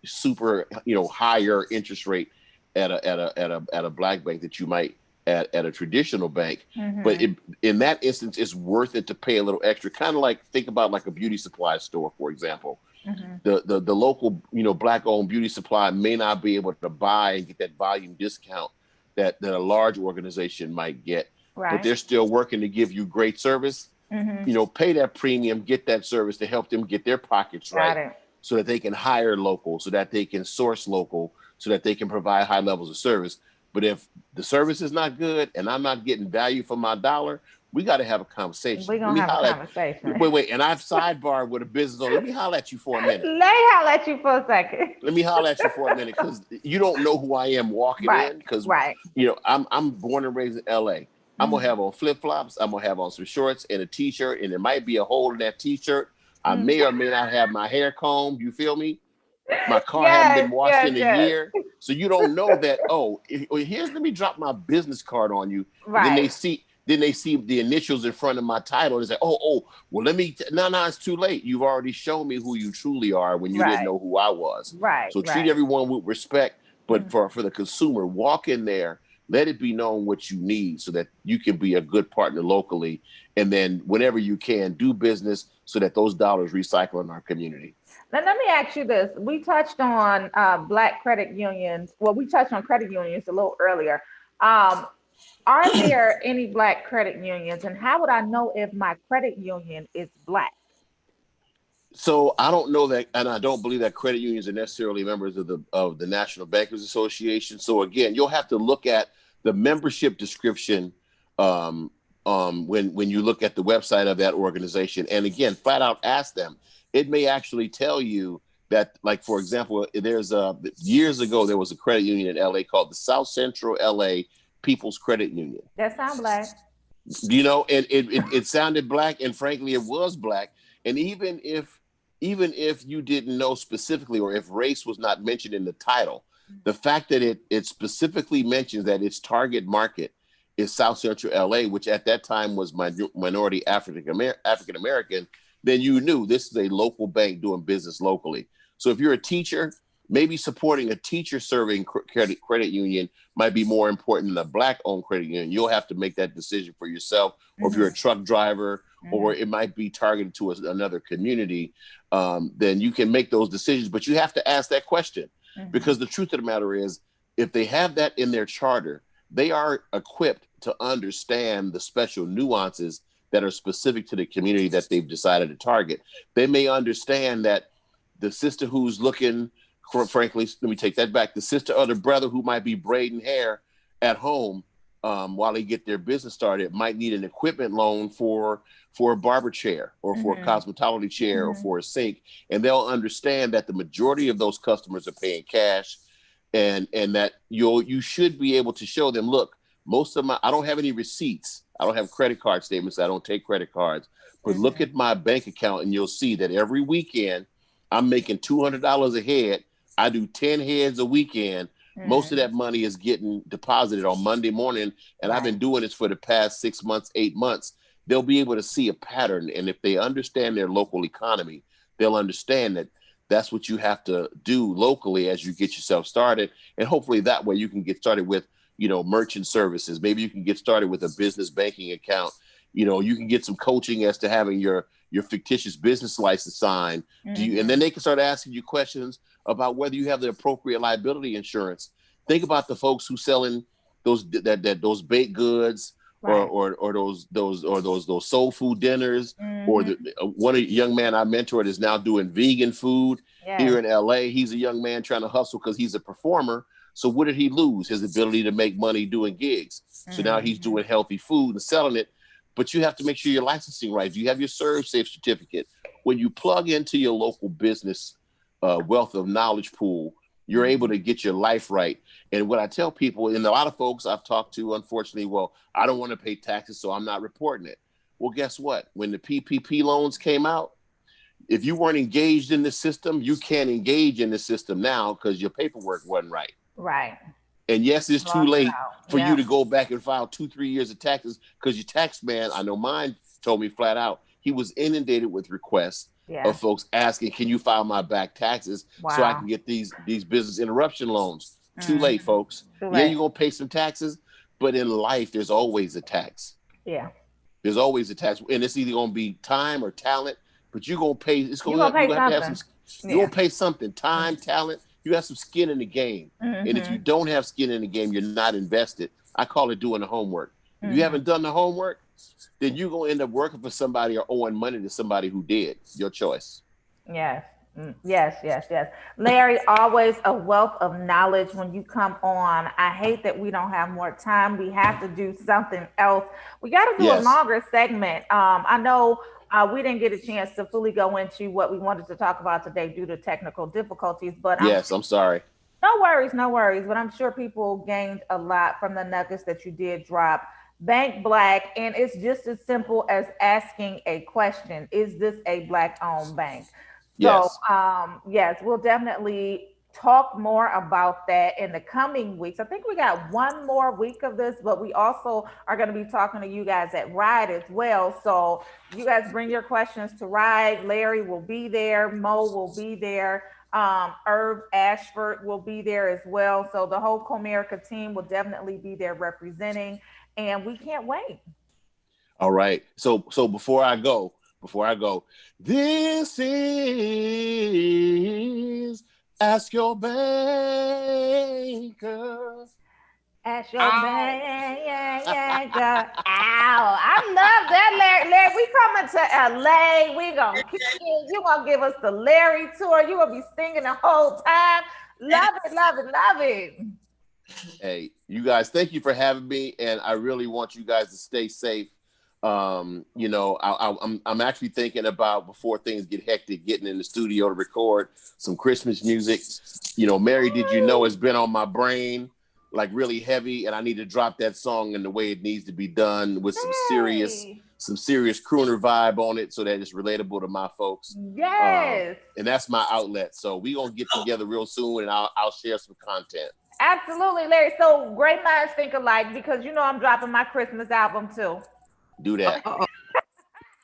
super, higher interest rate at a Black bank that you might at a traditional bank. But in that instance, it's worth it to pay a little extra. Kind of like, think about like a beauty supply store, for example. The local, Black owned beauty supply may not be able to buy and get that volume discount that a large organization might get, but they're still working to give you great service. Pay that premium, get that service to help them get their pockets right, so that they can hire local, so that they can source local, so that they can provide high levels of service. But if the service is not good and I'm not getting value for my dollar, we got to have a conversation. We're going to have a conversation. Wait. And I've sidebarred with a business owner. Let me holler at you for a minute. Let me holler at you for a second. Let me holler at you for a minute, because you don't know who I am walking in. Because, I'm born and raised in LA. I'm going to have on flip-flops. I'm going to have on some shorts and a T-shirt, and there might be a hole in that T-shirt. I may or may not have my hair combed. You feel me? My car hadn't been washed in a year. So you don't know that, let me drop my business card on you. Then then they see the initials in front of my title and say, oh, well, no, it's too late. You've already shown me who you truly are when you didn't know who I was. Right. So treat everyone with respect, but for the consumer, walk in there, let it be known what you need so that you can be a good partner locally. And then whenever you can, do business so that those dollars recycle in our community. Now, let me ask you this. We touched on Black credit unions. Well, we touched on credit unions a little earlier. Are there any Black credit unions, and how would I know if my credit union is Black? So I don't know that, and I don't believe that credit unions are necessarily members of the National Bankers Association. So again, you'll have to look at the membership description when you look at the website of that organization. And again, flat out ask them. It may actually tell you that, like, for example, there's years ago, there was a credit union in LA called the South Central LA People's Credit Union. That sounds Black. You know, and it sounded Black, and frankly, it was Black. And even if you didn't know specifically, or if race was not mentioned in the title, the fact that it specifically mentions that its target market is South Central LA, which at that time was minority African American, then you knew this is a local bank doing business locally. So if you're a teacher, maybe supporting a teacher serving credit union might be more important than a Black-owned credit union. You'll have to make that decision for yourself. Or if you're a truck driver, or it might be targeted to another community, then you can make those decisions. But you have to ask that question, because the truth of the matter is, if they have that in their charter, they are equipped to understand the special nuances that are specific to the community that they've decided to target. They may understand that the sister who's looking, frankly, let me take that back, the sister or the brother who might be braiding hair at home while they get their business started might need an equipment loan for a barber chair, or for a cosmetology chair, or for a sink. And they'll understand that the majority of those customers are paying cash, and that you should be able to show them, look, I don't have any receipts. I don't have credit card statements. I don't take credit cards. But look at my bank account, and you'll see that every weekend I'm making $200 a head. I do 10 heads a weekend. Most of that money is getting deposited on Monday morning. And I've been doing this for the past 6 months, 8 months. They'll be able to see a pattern. And if they understand their local economy, they'll understand that that's what you have to do locally as you get yourself started. And hopefully that way you can get started with, merchant services. Maybe you can get started with a business banking account. You can get some coaching as to having your fictitious business license signed. And then they can start asking you questions about whether you have the appropriate liability insurance. Think about the folks who selling those baked goods, or those soul food dinners, or one young man I mentored is now doing vegan food here in LA. He's a young man trying to hustle because he's a performer. So what did he lose? His ability to make money doing gigs. So now he's doing healthy food and selling it. But you have to make sure you're licensing right. You have your ServSafe certificate. When you plug into your local business wealth of knowledge pool, you're able to get your life right. And what I tell people, and a lot of folks I've talked to, unfortunately, well, I don't want to pay taxes, so I'm not reporting it. Well, guess what? When the PPP loans came out, if you weren't engaged in the system, you can't engage in the system now because your paperwork wasn't right. Right. And yes, it's too late for you to go back and file 2-3 years of taxes, because your tax man, I know mine told me flat out, he was inundated with requests of folks asking, can you file my back taxes so I can get these business interruption loans? Too late, folks. Yeah, you're going to pay some taxes, but in life, there's always a tax. Yeah. There's always a tax. And it's either going to be time or talent, but you're going to pay. You're going to pay something, time, talent. You have some skin in the game. And if you don't have skin in the game, you're not invested. I call it doing the homework. If you haven't done the homework, then you're going to end up working for somebody or owing money to somebody who did. Your choice. Yes. Yes. Larry, always a wealth of knowledge when you come on. I hate that we don't have more time. We have to do something else. We got to do a longer segment. I know we didn't get a chance to fully go into what we wanted to talk about today due to technical difficulties, but I'm sorry. No worries. But I'm sure people gained a lot from the nuggets that you did drop. Bank Black, and it's just as simple as asking a question. Is this a Black-owned bank? So, yes, we'll definitely talk more about that in the coming weeks. I think we got one more week of this, but we also are going to be talking to you guys at Reid as well. So you guys bring your questions to Reid. Larry will be there. Mo will be there. Irv Ashford will be there as well. So the whole Comerica team will definitely be there representing, and we can't wait. All right. So before I go, this is Ask Your Banker. Ask your banker. Ow. I love that, Larry. Larry, we coming to LA. We gonna kick it. You gonna give us the Larry tour. You gonna be singing the whole time. Love it, love it, love it. Hey, you guys, thank you for having me, and I really want you guys to stay safe. I'm actually thinking about, before things get hectic, getting in the studio to record some Christmas music. Mary, Did You Know has been on my brain, like really heavy, and I need to drop that song in the way it needs to be done, with some serious crooner vibe on it, so that it's relatable to my folks. Yes. And that's my outlet. So we gonna get together real soon, and I'll share some content. Absolutely, Larry. So great minds think alike, because I'm dropping my Christmas album too. Do that.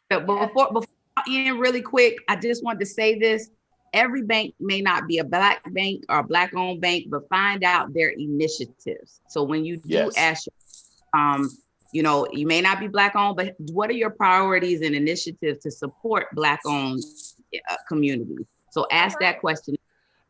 But before I end really quick, I just want to say this. Every bank may not be a Black bank or a Black-owned bank, but find out their initiatives. So when you do ask, you may not be Black-owned, but what are your priorities and initiatives to support Black-owned communities? So ask that question.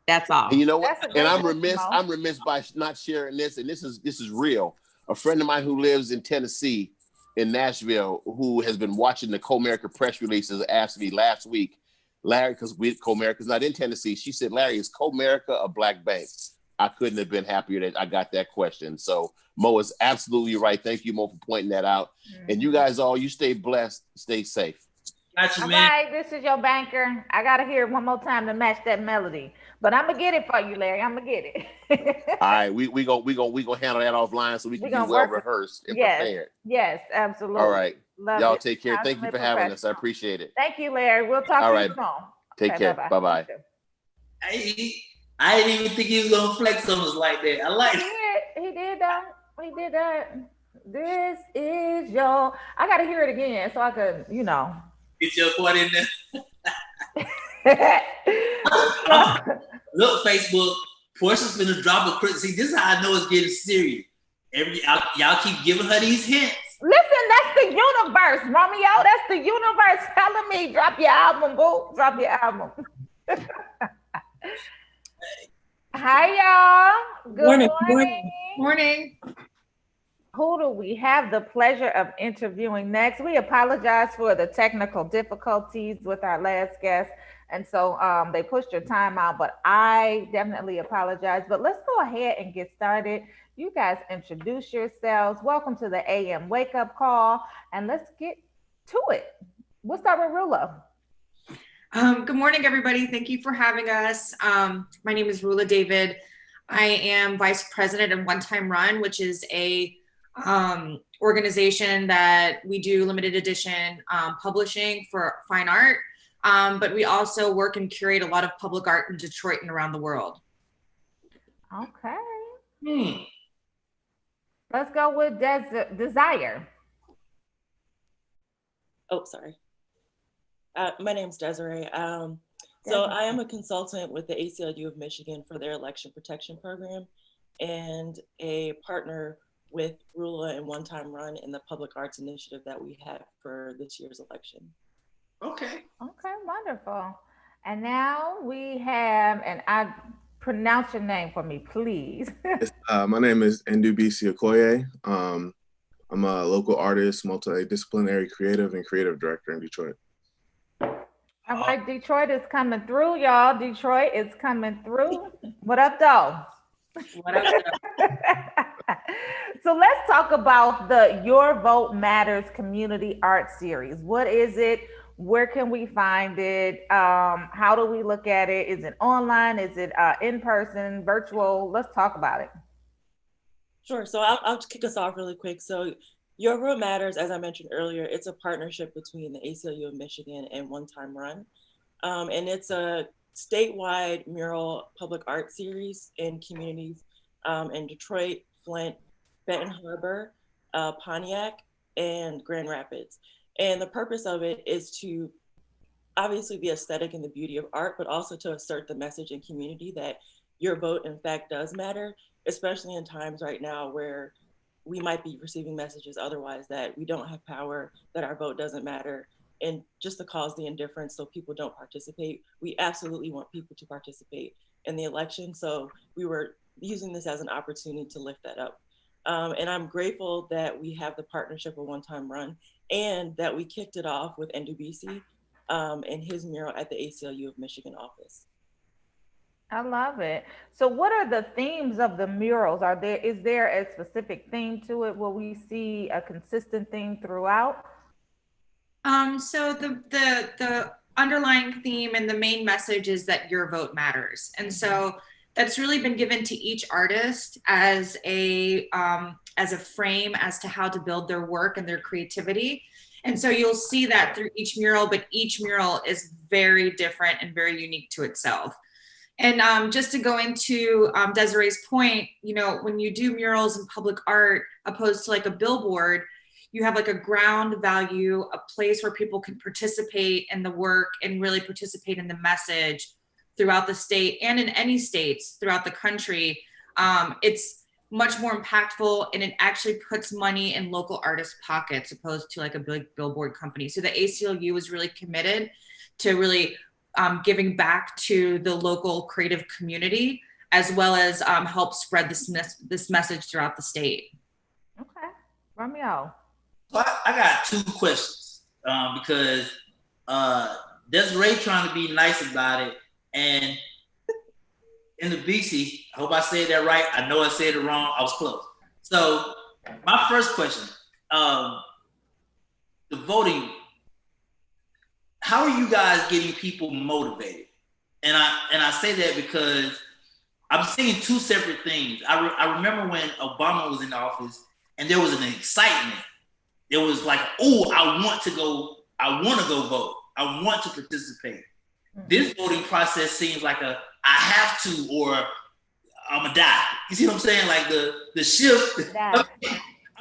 That's all. And you know what? And I'm remiss by not sharing this. And this is real. A friend of mine who lives in Tennessee, in Nashville, who has been watching the Comerica press releases, asked me last week, Larry, because Comerica's not in Tennessee. She said, Larry, is Comerica a Black bank? I couldn't have been happier that I got that question. So Mo is absolutely right. Thank you, Mo, for pointing that out. Mm-hmm. And you guys you stay blessed, stay safe. Got you, all man. right, this is your banker. I gotta hear it one more time to match that melody, but I'm gonna get it for you, Larry. I'm gonna get it. All right, we gonna handle that offline so we can be well rehearsed and prepared. Yes, absolutely. All right, love y'all it. take care. Thank you for having us. I appreciate it. Thank you, Larry. We'll talk to you soon. Take care. Bye bye. I didn't even think he was gonna flex on us like that. I like it. He did that. He did that. This is your. I gotta hear it again so I could, Get your part in there. Look, Facebook, Portia's gonna drop a crit. See, this is how I know it's getting serious. Y'all keep giving her these hints. Listen, that's the universe, Romeo. That's the universe telling me, drop your album, boo. Drop your album. Hi, y'all. Good morning. Who do we have the pleasure of interviewing next? We apologize for the technical difficulties with our last guest. And so they pushed your time out, but I definitely apologize. But let's go ahead and get started. You guys introduce yourselves. Welcome to the AM Wake Up Call, and let's get to it. We'll start with Rula. Good morning, everybody. Thank you for having us. My name is Rula David. I am Vice President of One Time Run, which is a organization that we do limited edition publishing for fine art, but we also work and curate a lot of public art in Detroit and around the world. Okay. Let's go with Desire. Oh, sorry. My name's Desiree. So I am a consultant with the ACLU of Michigan for their election protection program, and a partner with Rula and One Time Run in the public arts initiative that we had for this year's election. Okay, wonderful. And now we have, and I pronounce your name for me, please. My name is Ndubisi Okoye. I'm a local artist, multidisciplinary creative, and creative director in Detroit. All right, Detroit is coming through, y'all. Detroit is coming through. What up, though? What up, though? So let's talk about the Your Vote Matters Community Art Series. What is it? Where can we find it? How do we look at it? Is it online? Is it in person, virtual? Let's talk about it. Sure. So I'll kick us off really quick. So Your Vote Matters, as I mentioned earlier, it's a partnership between the ACLU of Michigan and One Time Run. And it's a statewide mural public art series in communities in Detroit, Flint, Benton Harbor, Pontiac, and Grand Rapids. And the purpose of it is to obviously the aesthetic and the beauty of art, but also to assert the message in community that your vote in fact does matter, especially in times right now where we might be receiving messages otherwise that we don't have power, that our vote doesn't matter, and just to cause the indifference so people don't participate. We absolutely want people to participate in the election. So we were using this as an opportunity to lift that up. And I'm grateful that we have the partnership of One Time Run and that we kicked it off with NDBC and his mural at the ACLU of Michigan office. I love it. So what are the themes of the murals? Is there a specific theme to it? Will we see a consistent theme throughout? So the underlying theme and the main message is that your vote matters. And so that's really been given to each artist as a frame as to how to build their work and their creativity. And so you'll see that through each mural, but each mural is very different and very unique to itself. And just to go into Desiree's point, you know, when you do murals in public art, opposed to like a billboard, you have like a ground value, a place where people can participate in the work and really participate in the message throughout the state and in any states throughout the country. It's much more impactful, and it actually puts money in local artists' pockets opposed to like a big billboard company. So the ACLU is really committed to really giving back to the local creative community, as well as help spread this message throughout the state. Okay, Romeo. So I got two questions because Desiree trying to be nice about it, and in the BC, I hope I said that right. I know I said it wrong. I was close. So my first question, the voting, how are you guys getting people motivated? And I say that because I'm seeing two separate things. I remember when Obama was in office and there was an excitement. It was like, oh, I want to go vote. I want to participate. Mm-hmm. This voting process seems like I have to, or I'm gonna die. You see what I'm saying? Like the shift. I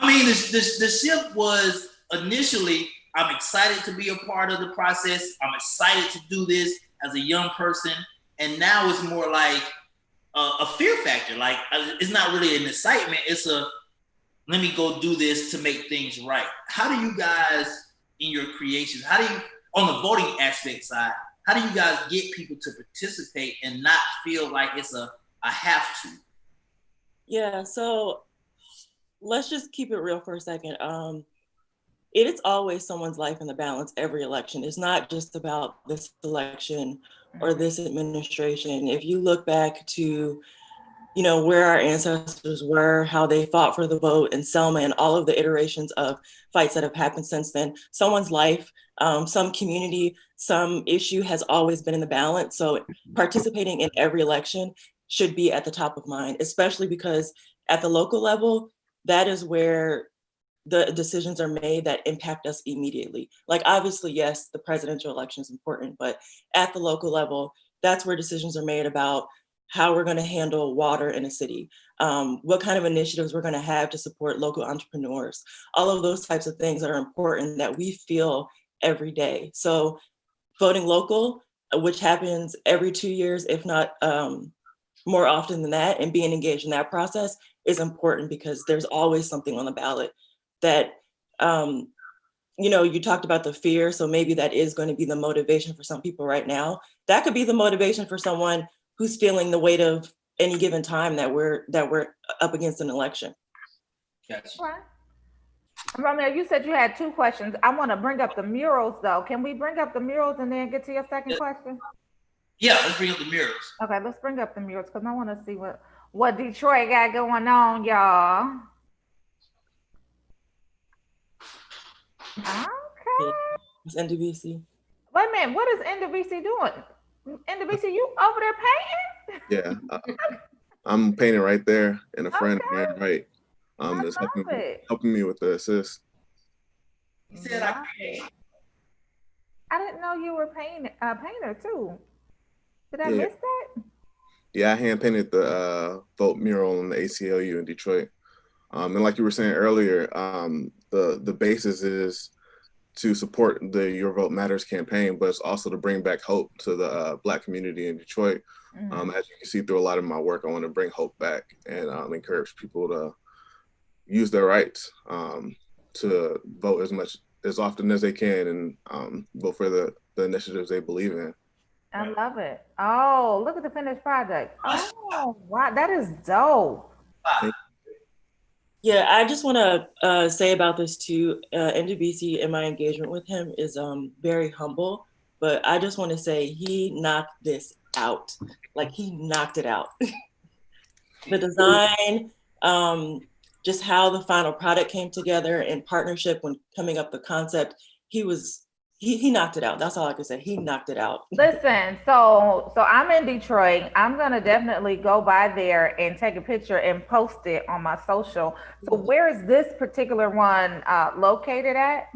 mean, the shift was initially, I'm excited to be a part of the process. I'm excited to do this as a young person. And now it's more like a fear factor. Like it's not really an excitement. It's let me go do this to make things right. How do you guys in your creations, on the voting aspect side, how do you guys get people to participate and not feel like it's a have to? Yeah, so let's just keep it real for a second. It is always someone's life in the balance every election. It's not just about this election or this administration. If you look back to, you know, where our ancestors were, how they fought for the vote in Selma and all of the iterations of fights that have happened since then, someone's life, some community, some issue has always been in the balance. So participating in every election should be at the top of mind, especially because at the local level, that is where the decisions are made that impact us immediately. Like obviously, yes, the presidential election is important, but at the local level, that's where decisions are made about how we're going to handle water in a city, what kind of initiatives we're going to have to support local entrepreneurs, all of those types of things that are important that we feel every day. So voting local, which happens every 2 years, if not more often than that, and being engaged in that process is important because there's always something on the ballot that, you know, you talked about the fear. So maybe that is going to be the motivation for some people right now. That could be the motivation for someone who's feeling the weight of any given time that we're up against an election. Yes. Right. Romeo, you said you had two questions. I want to bring up the murals though. Can we bring up the murals and then get to your second question? Yeah, let's bring up the murals. Okay, let's bring up the murals because I want to see what Detroit got going on, y'all. Okay. It's NDBC. Wait a minute, what is NDBC doing? NDBC, you over there painting? Yeah, I'm painting right there, and a friend Okay. right is helping me with the assist. He said I didn't know you were a painter too. Did I miss that? Yeah, I hand painted the vote mural on the ACLU in Detroit. And like you were saying earlier, the basis is to support the Your Vote Matters campaign, but it's also to bring back hope to the Black community in Detroit. As you can see through a lot of my work, I want to bring hope back and encourage people to use their rights to vote as often as they can and vote for the initiatives they believe in. I love it. Oh, look at the finished project. Oh, wow, that is dope. Yeah, I just want to say about this too. NDBC and my engagement with him is very humble, but I just want to say he knocked this out. Like he knocked it out. The design, just how the final product came together in partnership when coming up the concept, he knocked it out. That's all I can say. He knocked it out. Listen, so I'm in Detroit. I'm gonna definitely go by there and take a picture and post it on my social. So where is this particular one located at?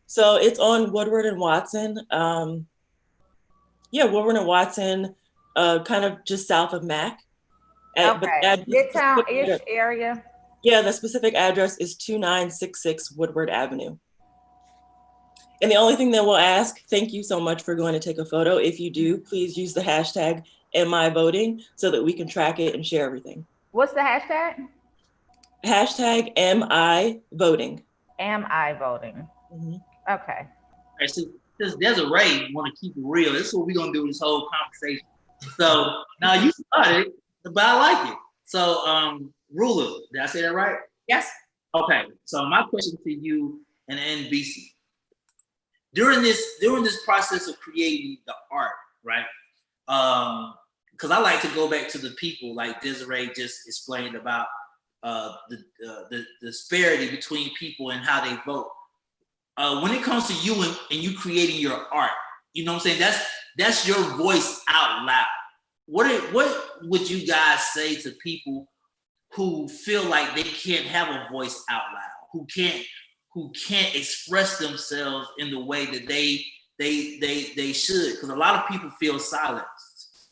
So it's on Woodward and Watson. Woodward and Watson, kind of just south of Mac. Okay, Midtown-ish area. Yeah, the specific address is 2966 Woodward Avenue. And the only thing that we'll ask, thank you so much for going to take a photo. If you do, please use the hashtag #MIVoting so that we can track it and share everything. What's the hashtag? Hashtag #MIVoting. #MIVoting. Mm-hmm. Okay. All right, so since Desiree want to keep it real, this is what we're going to do this whole conversation. So now you started, but I like it. So, Ruler, did I say that right? Yes. Okay, so my question to you and NBC. During this process of creating the art, right? Because I like to go back to the people, like Desiree just explained about the disparity between people and how they vote. When it comes to you and you creating your art, you know what I'm saying? That's your voice out loud. What would you guys say to people who feel like they can't have a voice out loud, who can't express themselves in the way that they should? Because a lot of people feel silenced.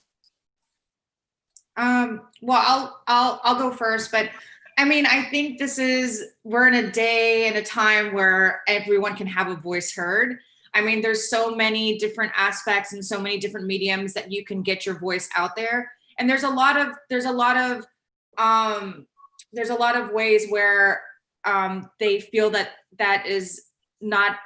Well, I'll go first, but I mean, I think we're in a day and a time where everyone can have a voice heard. I mean, there's so many different aspects and so many different mediums that you can get your voice out there. And there's a lot of ways where they feel that is not,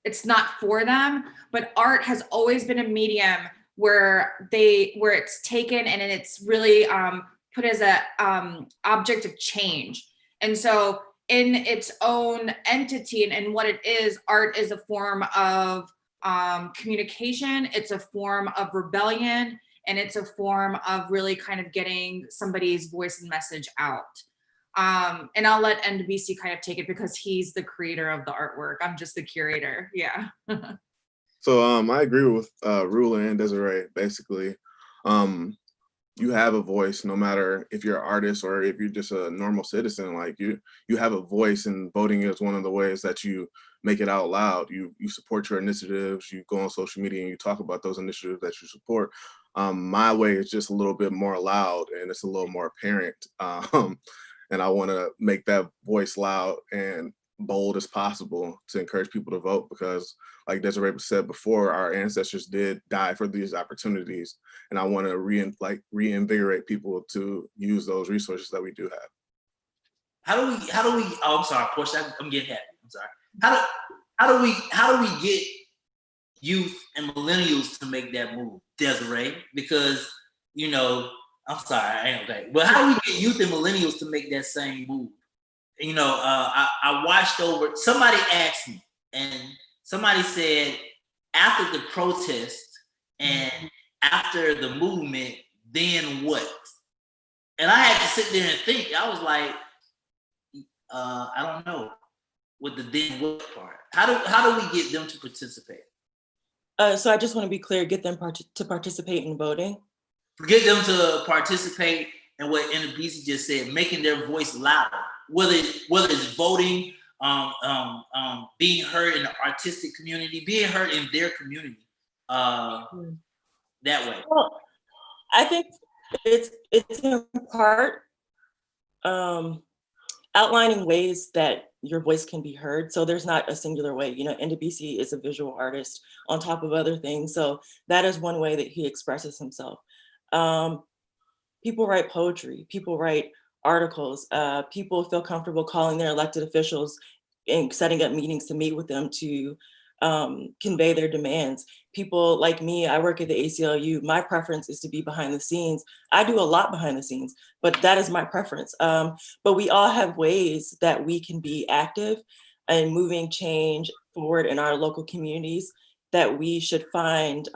it's not for them, but art has always been a medium where it's taken and it's really put as a object of change. And so in its own entity and what it is, art is a form of communication, it's a form of rebellion, and it's a form of really kind of getting somebody's voice and message out. And I'll let NBC kind of take it because he's the creator of the artwork. I'm just the curator. Yeah. So I agree with Rula and Desiree. Basically, you have a voice no matter if you're an artist or if you're just a normal citizen. Like you have a voice, and voting is one of the ways that you make it out loud. You support your initiatives. You go on social media and you talk about those initiatives that you support. My way is just a little bit more loud and it's a little more apparent. And I want to make that voice loud and bold as possible to encourage people to vote, because like Desiree said before, our ancestors did die for these opportunities, and I want to reinvigorate people to use those resources that we do have. How do we oh, I'm sorry, Portia, I'm getting happy. I'm sorry. How do we get youth and millennials to make that move, Desiree? Because, you know, I'm sorry, I ain't okay. But how do we get youth and millennials to make that same move? You know, I watched over, somebody asked me, and somebody said, after the protest and after the movement, then what? And I had to sit there and think. I was like, I don't know what the then what part. How do we get them to participate? So I just want to be clear, get them to participate in voting. Get them to participate in what NBC just said, making their voice louder. Whether it's voting, being heard in the artistic community, being heard in their community. that way? Well, I think it's in part outlining ways that your voice can be heard. So there's not a singular way. You know, NWBC is a visual artist on top of other things. So that is one way that he expresses himself. People write poetry, people write articles, people feel comfortable calling their elected officials and setting up meetings to meet with them to convey their demands. People like me, I work at the ACLU. My preference is to be behind the scenes. I do a lot behind the scenes, but that is my preference. But we all have ways that we can be active and moving change forward in our local communities, that we should find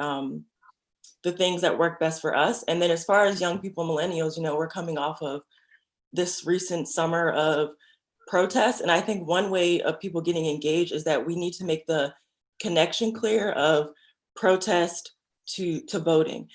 the things that work best for us. And then as far as young people, millennials, you know, we're coming off of this recent summer of protests. And I think one way of people getting engaged is that we need to make the connection clear of protest to voting.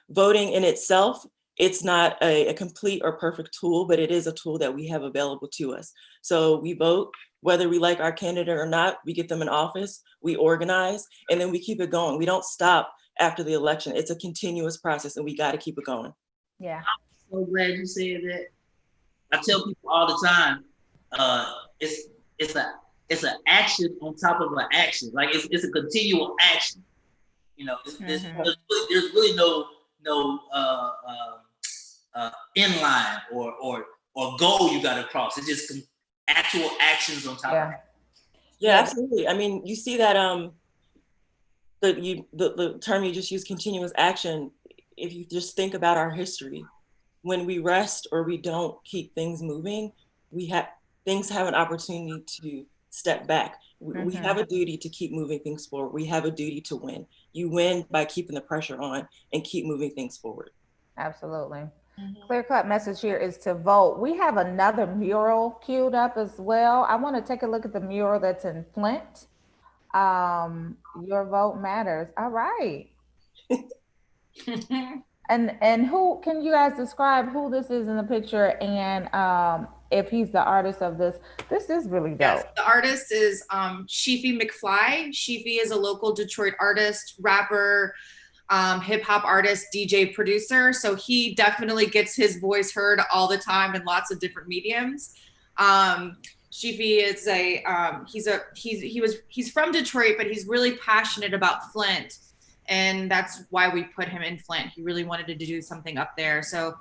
Voting in itself, it's not a complete or perfect tool, but it is a tool that we have available to us. So we vote, whether we like our candidate or not, we get them in office, we organize, and then we keep it going. We don't stop after the election. It's a continuous process and we got to keep it going. Yeah. I'm so glad you said that. I tell people all the time, it's an action on top of an action. Like it's a continual action. You know, there's really no inline or goal you got to cross. It's just actual actions on top of it. Yeah, absolutely. I mean, you see that the term you just used, continuous action. If you just think about our history, when we rest or we don't keep things moving, things have an opportunity to step back. We have a duty to keep moving things forward. We have a duty to win. You win by keeping the pressure on and keep moving things forward. Absolutely. Clear-cut message here is to vote. We have another mural queued up as well. I want to take a look at the mural that's in Flint. Your vote matters. All right. And who can you guys describe who this is in the picture, and if he's the artist of this? This is really dope. Yes, the artist is Sheafy McFly. Sheafy is a local Detroit artist, rapper, hip hop artist, DJ, producer. So he definitely gets his voice heard all the time in lots of different mediums. Sheafy is he's from Detroit, but he's really passionate about Flint. And that's why we put him in Flint. He really wanted to do something up there. So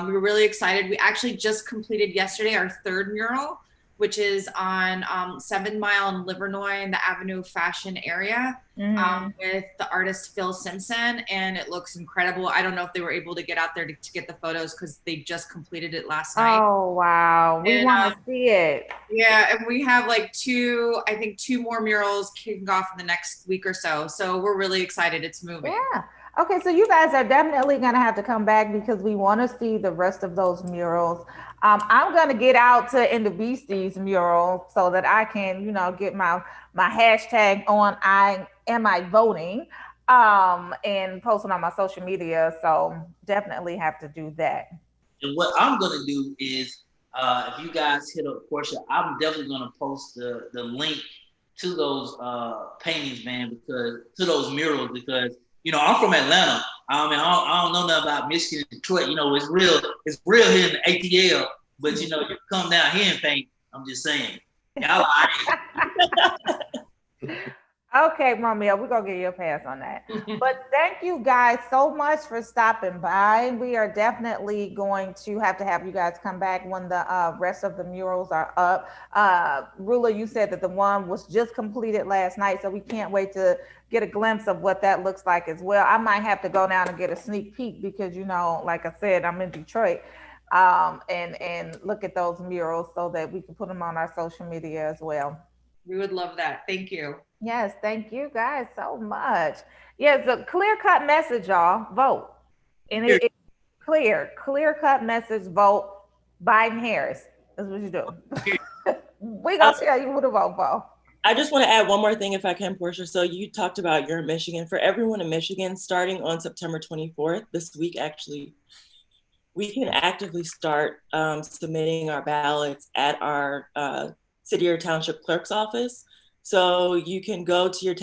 we were really excited. We actually just completed yesterday our third mural, which is on 7 Mile in Livernois in the Avenue of Fashion area with the artist Phil Simpson. And it looks incredible. I don't know if they were able to get out there to get the photos because they just completed it last night. Oh, wow. We want to see it. Yeah, and we have like two more murals kicking off in the next week or so. So we're really excited. It's moving. Yeah. Okay, so you guys are definitely going to have to come back because we want to see the rest of those murals. I'm going to get out to NWBC's mural so that I can, you know, get my hashtag on am I voting and post it on my social media. So definitely have to do that. And what I'm going to do is, if you guys hit up Portia, I'm definitely going to post the link to those paintings, man, to those murals, because you know, I'm from Atlanta. I mean, I don't know nothing about Michigan and Detroit. You know, it's real here in the ATL. But, you know, you come down here and paint, I'm just saying. Y'all Okay, Romeo, we're going to give you a pass on that. But thank you guys so much for stopping by. We are definitely going to have you guys come back when the rest of the murals are up. Rula, you said that the one was just completed last night, so we can't wait to get a glimpse of what that looks like as well. I might have to go down and get a sneak peek because, you know, like I said, I'm in Detroit, and look at those murals so that we can put them on our social media as well. We would love that. Thank you. Yes, thank you guys so much. Yeah, it's a clear-cut message, y'all. Vote. And it's clear-cut message, vote Biden-Harris. That's what you do. We're going to tell you who to vote for. I just want to add one more thing if I can, Portia. So you talked about you're in Michigan. For everyone in Michigan, starting on September 24th, this week actually, we can actively start submitting our ballots at our city or township clerk's office. So you can go to your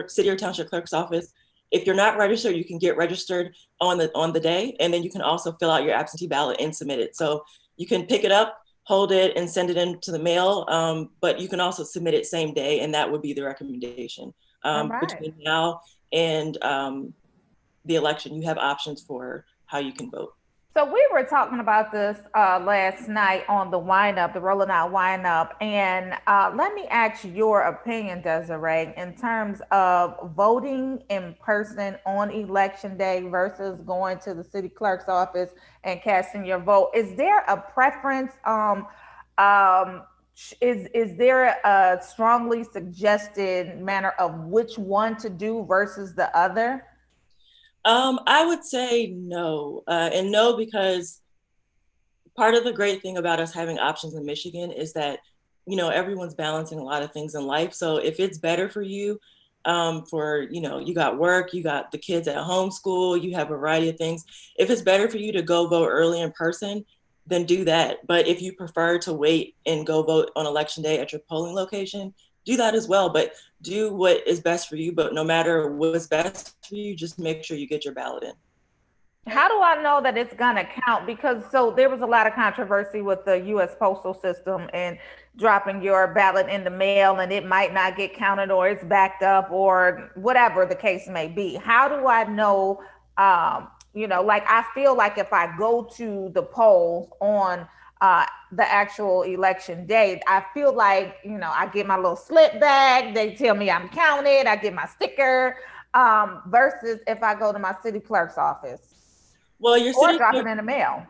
city or township clerk's office If you're not registered, you can get registered on the day, and then you can also fill out your absentee ballot and submit it. So you can pick it up, hold it, and send it into the mail, but you can also submit it same day, and that would be the recommendation. Between now and the election, you have options for how you can vote. So we were talking about this last night on the wind-up, the Rolling Out wind-up, and let me ask your opinion, Desiree, in terms of voting in person on election day versus going to the city clerk's office and casting your vote. Is there a preference? Is there a strongly suggested manner of which one to do versus the other? I would say no, and no, because part of the great thing about us having options in Michigan is that, you know, everyone's balancing a lot of things in life. So if it's better for you, you got work, you got the kids at homeschool, you have a variety of things. If it's better for you to go vote early in person, then do that. But if you prefer to wait and go vote on election day at your polling location, do that as well. But do what is best for you. But no matter what's best for you, just make sure you get your ballot in. How do I know that it's gonna count? Because so there was a lot of controversy with the U.S. postal system and dropping your ballot in the mail, and it might not get counted, or it's backed up, or whatever the case may be. How do I know? Like I feel like if I go to the polls on the actual election day, I feel like, I get my little slip bag, they tell me I'm counted, I get my sticker, versus if I go to my city clerk's office. Well, your city drop it in the mail.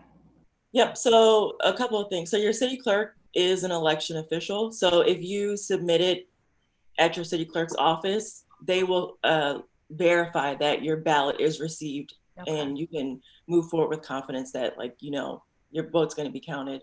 Yep. So a couple of things. So your city clerk is an election official. So if you submit it at your city clerk's office, they will verify that your ballot is received, and you can move forward with confidence that, your vote's going to be counted.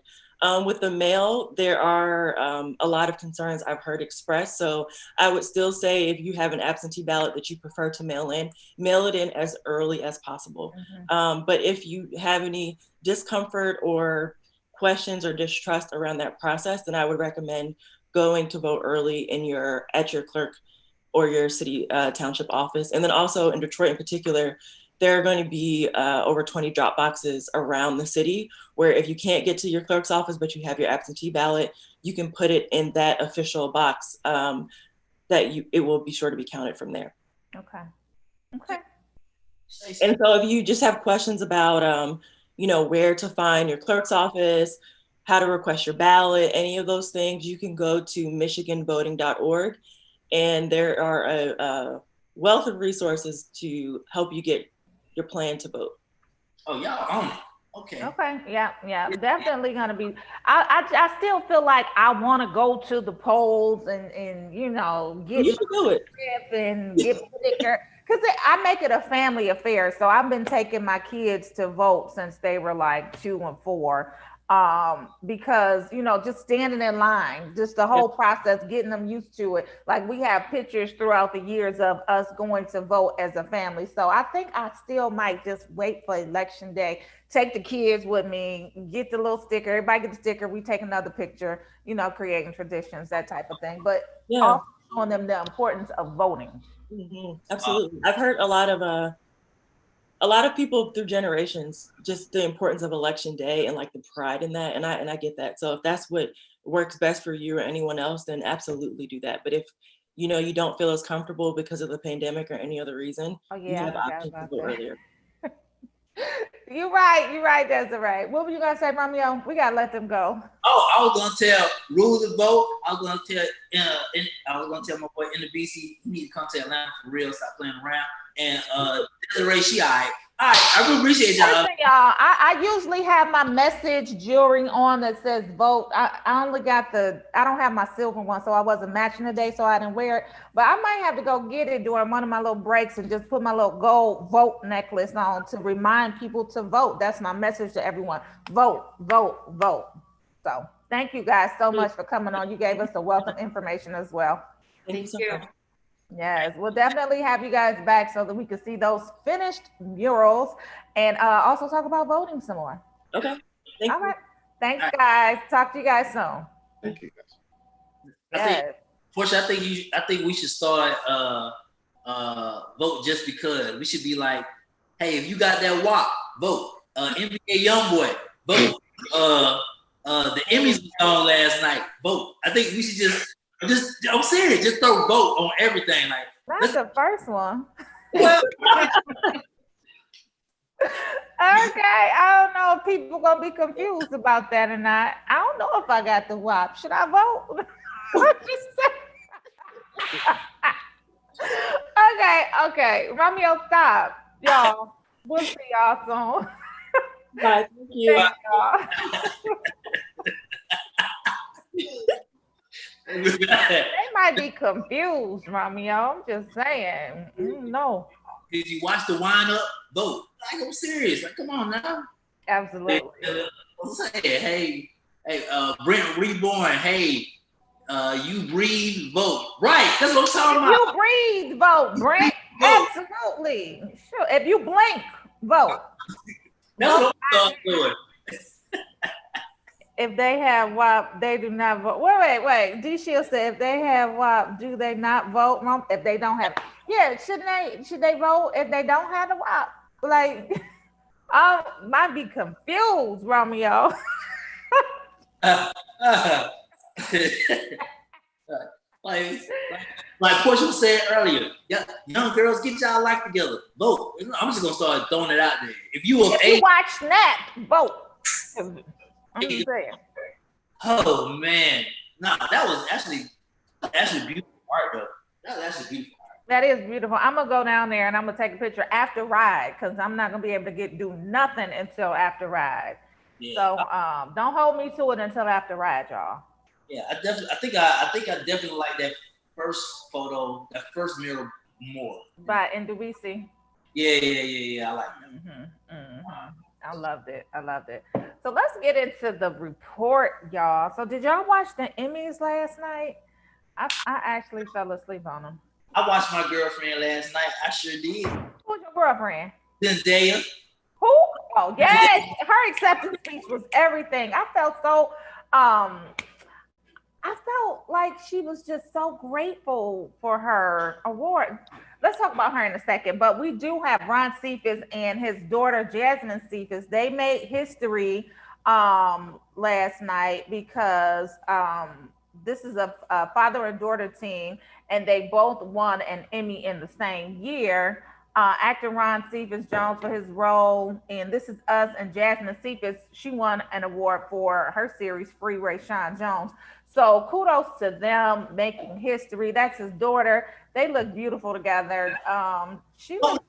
With the mail, there are a lot of concerns I've heard expressed. So I would still say, if you have an absentee ballot that you prefer to mail it in as early as possible. But if you have any discomfort or questions or distrust around that process, then I would recommend going to vote early at your clerk or your city township office. And then also in Detroit in particular, there are going to be over 20 drop boxes around the city where if you can't get to your clerk's office, but you have your absentee ballot, you can put it in that official box it will be sure to be counted from there. Okay. And so if you just have questions about, where to find your clerk's office, how to request your ballot, any of those things, you can go to michiganvoting.org. And there are a wealth of resources to help you get your plan to vote. Oh, y'all own it. Okay. Yeah. Definitely gonna be. I still feel like I want to go to the polls and get. You should do it. And get a sticker, because I make it a family affair. So I've been taking my kids to vote since they were like 2 and 4. Because just standing in line, just the whole process, getting them used to it. Like, we have pictures throughout the years of us going to vote as a family. So I think I still might just wait for election day, take the kids with me, get the little sticker, everybody get the sticker, we take another picture, creating traditions, that type of thing, but also showing them the importance of voting. Absolutely. I've heard a lot of people through generations, just the importance of election day and the pride in that. And I get that. So if that's what works best for you or anyone else, then absolutely do that. But if, you don't feel as comfortable because of the pandemic or any other reason, you have options to go earlier. You're right, Desiree. What were you gonna say, Romeo? We gotta let them go. Oh, I was gonna tell Rule to vote. I was gonna tell my boy in the BC, you need to come to Atlanta for real, stop playing around. And Desiree, she all right. All right, I really appreciate y'all. Listen, y'all, I usually have my message jewelry on that says vote. I only got I don't have my silver one, so I wasn't matching today, so I didn't wear it. But I might have to go get it during one of my little breaks and just put my little gold vote necklace on to remind people to vote. That's my message to everyone. Vote, vote, vote. So thank you guys so much for coming on. You gave us a wealth of information as well. Thank you. Yes, we'll definitely have you guys back so that we can see those finished murals and also talk about voting some more. Okay. All right. Thanks, guys. Talk to you guys soon. Thank you, guys. Portia, I think we should start vote just because. We should be like, hey, if you got that WAP, vote. NBA YoungBoy, vote. The Emmys was on last night, vote. I think we should just I'm serious, just throw vote on everything. Like that's the first one. Well, okay, I don't know if people gonna be confused about that or not. I don't know if I got the WAP. Should I vote? Okay. Romeo, stop. Y'all, we'll see y'all soon. Bye. Thank you. They might be confused, Romeo. I'm just saying. No. Did you watch the wind up? Vote. Like, I'm serious. Like, come on now. Absolutely. Hey, Brent Reborn. Hey, you breathe, vote. Right. That's what I'm talking about. You breathe, vote, Brent. Absolutely. Sure. If you blink, vote. That's what I'm doing. If they have WAP, they do not vote. Wait. D-Shield said if they have WAP, do they not vote? If they don't have, should they vote if they don't have the WAP? Like, I might be confused, Romeo. like Portia said earlier, young girls, get y'all life together. Vote. I'm just gonna start throwing it out there. If you watch Snap, vote. I'm just saying. Oh man, no, that was actually beautiful art though. That was actually beautiful art. That is beautiful. I'm gonna go down there and I'm gonna take a picture after ride because I'm not gonna be able to do nothing until after ride. Yeah. So don't hold me to it until after ride, y'all. Yeah, I think I definitely like that first photo, that first mural more. But in DeWeese. Yeah, I like that. I loved it. So let's get into the report, y'all. So did y'all watch the Emmys last night? I actually fell asleep on them. I watched my girlfriend last night. I sure did. Who's your girlfriend? Zendaya. Who? Oh, yes. Her acceptance speech was everything. I felt so, I felt like she was just so grateful for her award. Let's talk about her in a second, but we do have Ron Cephas and his daughter, Jasmine Cephas. They made history last night because this is a father and daughter team, and they both won an Emmy in the same year. Actor Ron Cephas Jones for his role in This Is Us, and Jasmine Cephas, she won an award for her series Free Ray Sean Jones. So kudos to them making history. That's his daughter. They look beautiful together. She was,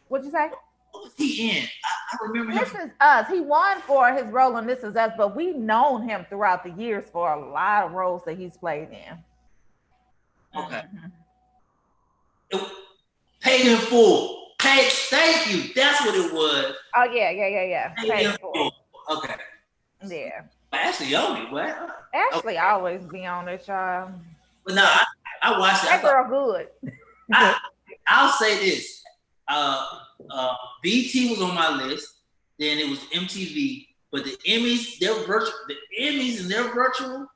what'd you say? What was he in? I remember This Is Us. He won for his role in This Is Us, but we've known him throughout the years for a lot of roles that he's played in. Okay. Paid in full. Thank you. That's what it was. Oh, yeah. Paid in full. Okay. Yeah. Ashley owned it. What? Ashley always be on it, y'all. But no, I watched it. That girl good. I'll say this. BT was on my list. Then it was MTV. But the Emmys, they're virtual. The Emmys and they're virtual.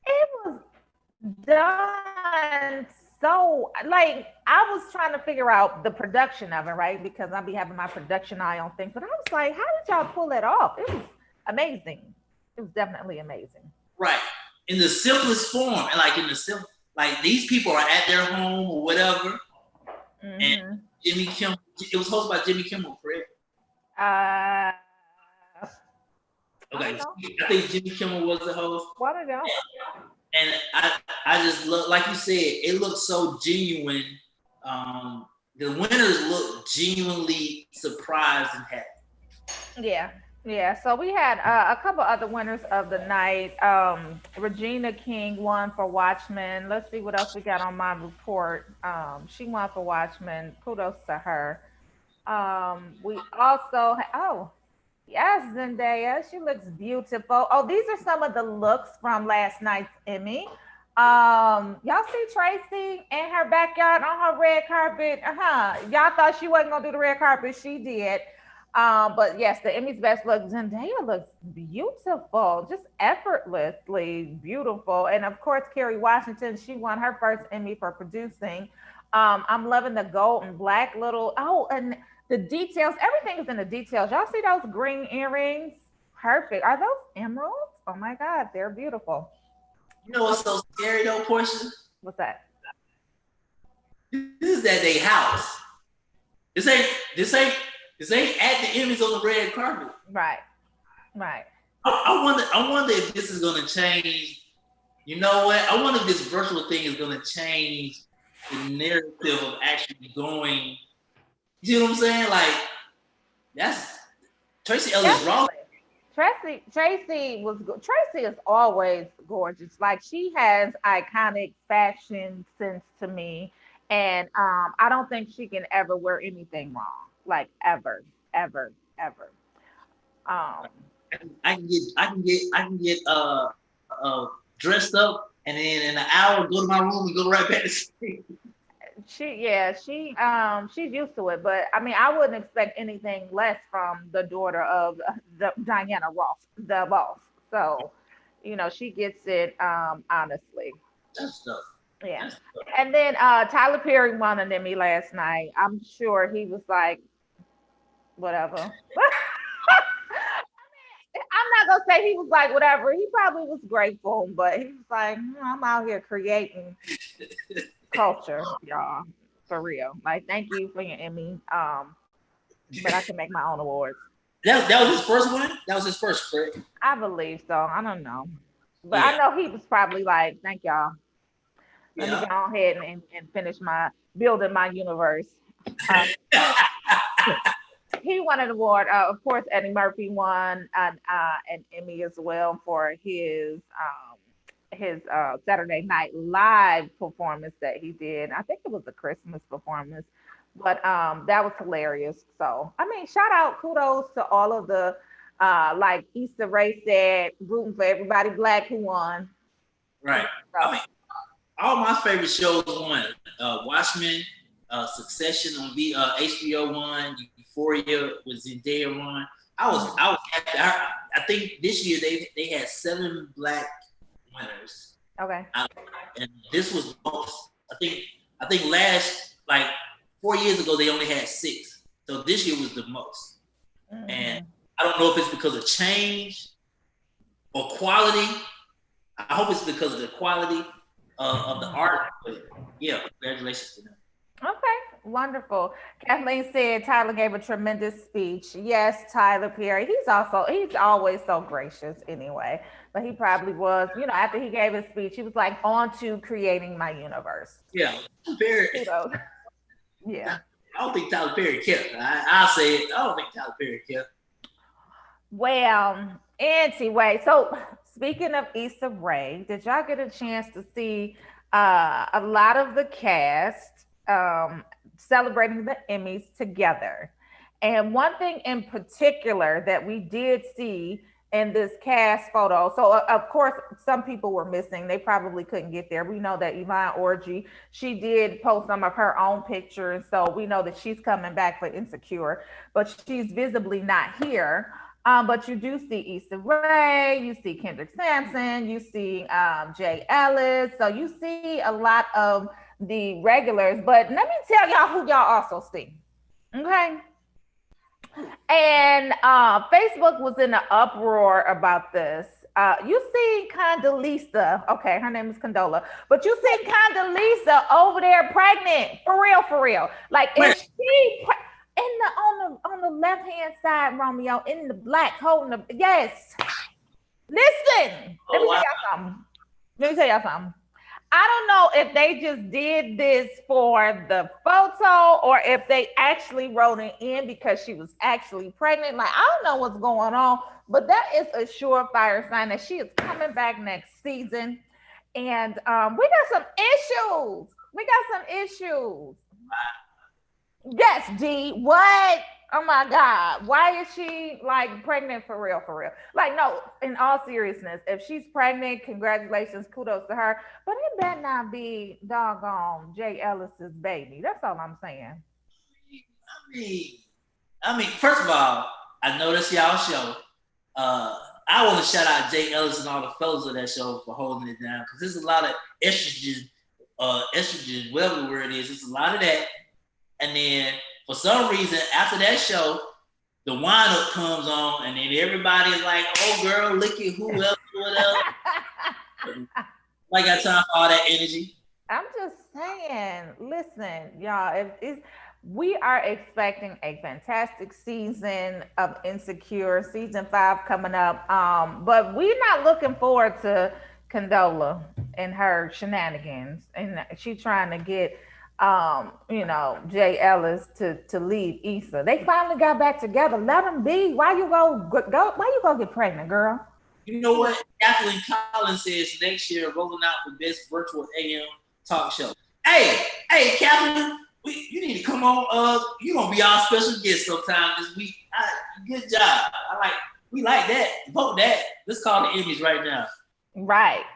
It was done so, like, I was trying to figure out the production of it, right? Because I'll be having my production eye on things. But I was like, how did y'all pull it off? It was amazing. It was definitely amazing. Right. In the simplest form. And like like these people are at their home or whatever. Mm-hmm. And Jimmy Kimmel, it was hosted by Jimmy Kimmel, correct? Okay. I think Jimmy Kimmel was the host. What did y'all? And I just look, like you said, it looked so genuine. The winners look genuinely surprised and happy. Yeah. So we had a couple other winners of the night. Regina King won for Watchmen. Let's see what else we got on my report. She won for Watchmen. Kudos to her. We also, yes, Zendaya. She looks beautiful. Oh, these are some of the looks from last night's Emmy. Y'all see Tracy in her backyard on her red carpet? Y'all thought she wasn't gonna do the red carpet. She did. But yes, the Emmy's best look. Zendaya looks beautiful, just effortlessly beautiful. And of course, Kerry Washington, she won her first Emmy for producing. I'm loving the gold and black little. Oh, and the details. Everything is in the details. Y'all see those green earrings? Perfect. Are those emeralds? Oh my God, they're beautiful. You know what's so scary though, Portia? What's that? This is at their house. This ain't at the Emmys on the red carpet. Right. Right. I wonder if this is gonna change. You know what? I wonder if this virtual thing is gonna change the narrative of actually going. You see what I'm saying? Like, that's Tracy Ellis Ross. Tracy is always gorgeous. Like, she has iconic fashion sense to me, and I don't think she can ever wear anything wrong. Like, ever. I can get dressed up and then in an hour go to my room and go right back to sleep. She's used to it, but I mean, I wouldn't expect anything less from the daughter of the Diana Ross, the boss. So, she gets it, honestly. That's tough. Yeah. And then Tyler Perry won an Emmy last night. I'm sure he was like, whatever. I'm not gonna say he was like whatever. He probably was grateful, but he was like, I'm out here creating culture, y'all, for real. Like, thank you for your Emmy. But I can make my own awards. That was his first one? That was his first, correct? I believe so. I don't know. But yeah. I know he was probably like, thank y'all. Let me go ahead and finish building my universe. He won an award. Of course, Eddie Murphy won an Emmy as well for his Saturday Night Live performance that he did. I think it was a Christmas performance, but that was hilarious. So, I mean, shout out, kudos to all of the like Issa Rae said, rooting for everybody black who won. Right. So, I mean, all my favorite shows won. Watchmen, Succession on HBO won. Euphoria was Zendaya won. I was happy. I think this year they had 7 black winners. Okay. And this was most. I think last, like 4 years ago, they only had 6. So this year was the most. Mm-hmm. And I don't know if it's because of change or quality. I hope it's because of the quality of the art. But yeah, congratulations to them. Okay, wonderful. Kathleen said Tyler gave a tremendous speech. Yes, Tyler Perry. He's always so gracious anyway. But he probably was, after he gave his speech, he was like, on to creating my universe. Yeah, Perry. Yeah. I don't think Tyler Perry kept. I'll say it. I don't think Tyler Perry kept. Well, anyway, so speaking of Issa Rae, did y'all get a chance to see a lot of the cast celebrating the Emmys together? And one thing in particular that we did see in this cast photo, so of course some people were missing, they probably couldn't get there. We know that Yvonne Orji, she did post some of her own pictures, so we know that she's coming back for Insecure, but she's visibly not here. But you do see Issa Rae, you see Kendrick Sampson, you see Jay Ellis, so you see a lot of the regulars, but let me tell y'all who y'all also see, okay? And Facebook was in an uproar about this. You see Condoleezza, okay, her name is Condola, but you see Condoleezza over there pregnant, for real. Like, if she on the left hand side, Romeo, in the black holding the, yes. Listen, let me tell y'all something. I don't know if they just did this for the photo or if they actually wrote it in because she was actually pregnant. Like, I don't know what's going on, but that is a surefire sign that she is coming back next season. And we got some issues. Yes, D. What? Oh my God. Why is she like pregnant for real? Like, no, in all seriousness, if she's pregnant, congratulations, kudos to her. But it better not be doggone Jay Ellis's baby. That's all I'm saying. I mean, first of all, I know that's y'all show. I want to shout out Jay Ellis and all the fellas of that show for holding it down, because there's a lot of estrogen estrogen, whatever the word is. It's a lot of that. And then for some reason, after that show, the wind up comes on, and then everybody's like, "Oh, girl, look at who else, what else." I got time for all that energy. I'm just saying, listen, y'all, if we are expecting a fantastic season of Insecure, season 5 coming up. But we're not looking forward to Condola and her shenanigans. And she trying to get Jay Ellis to leave Issa. They finally got back together. Let them be. Why you go get pregnant, girl? You know what? Kathleen Collins says next year rolling out for best virtual AM talk show. Hey, Kathleen, you need to come on. You gonna be our special guest sometime this week. Good job. We like that. Vote that. Let's call the Emmys right now. Right.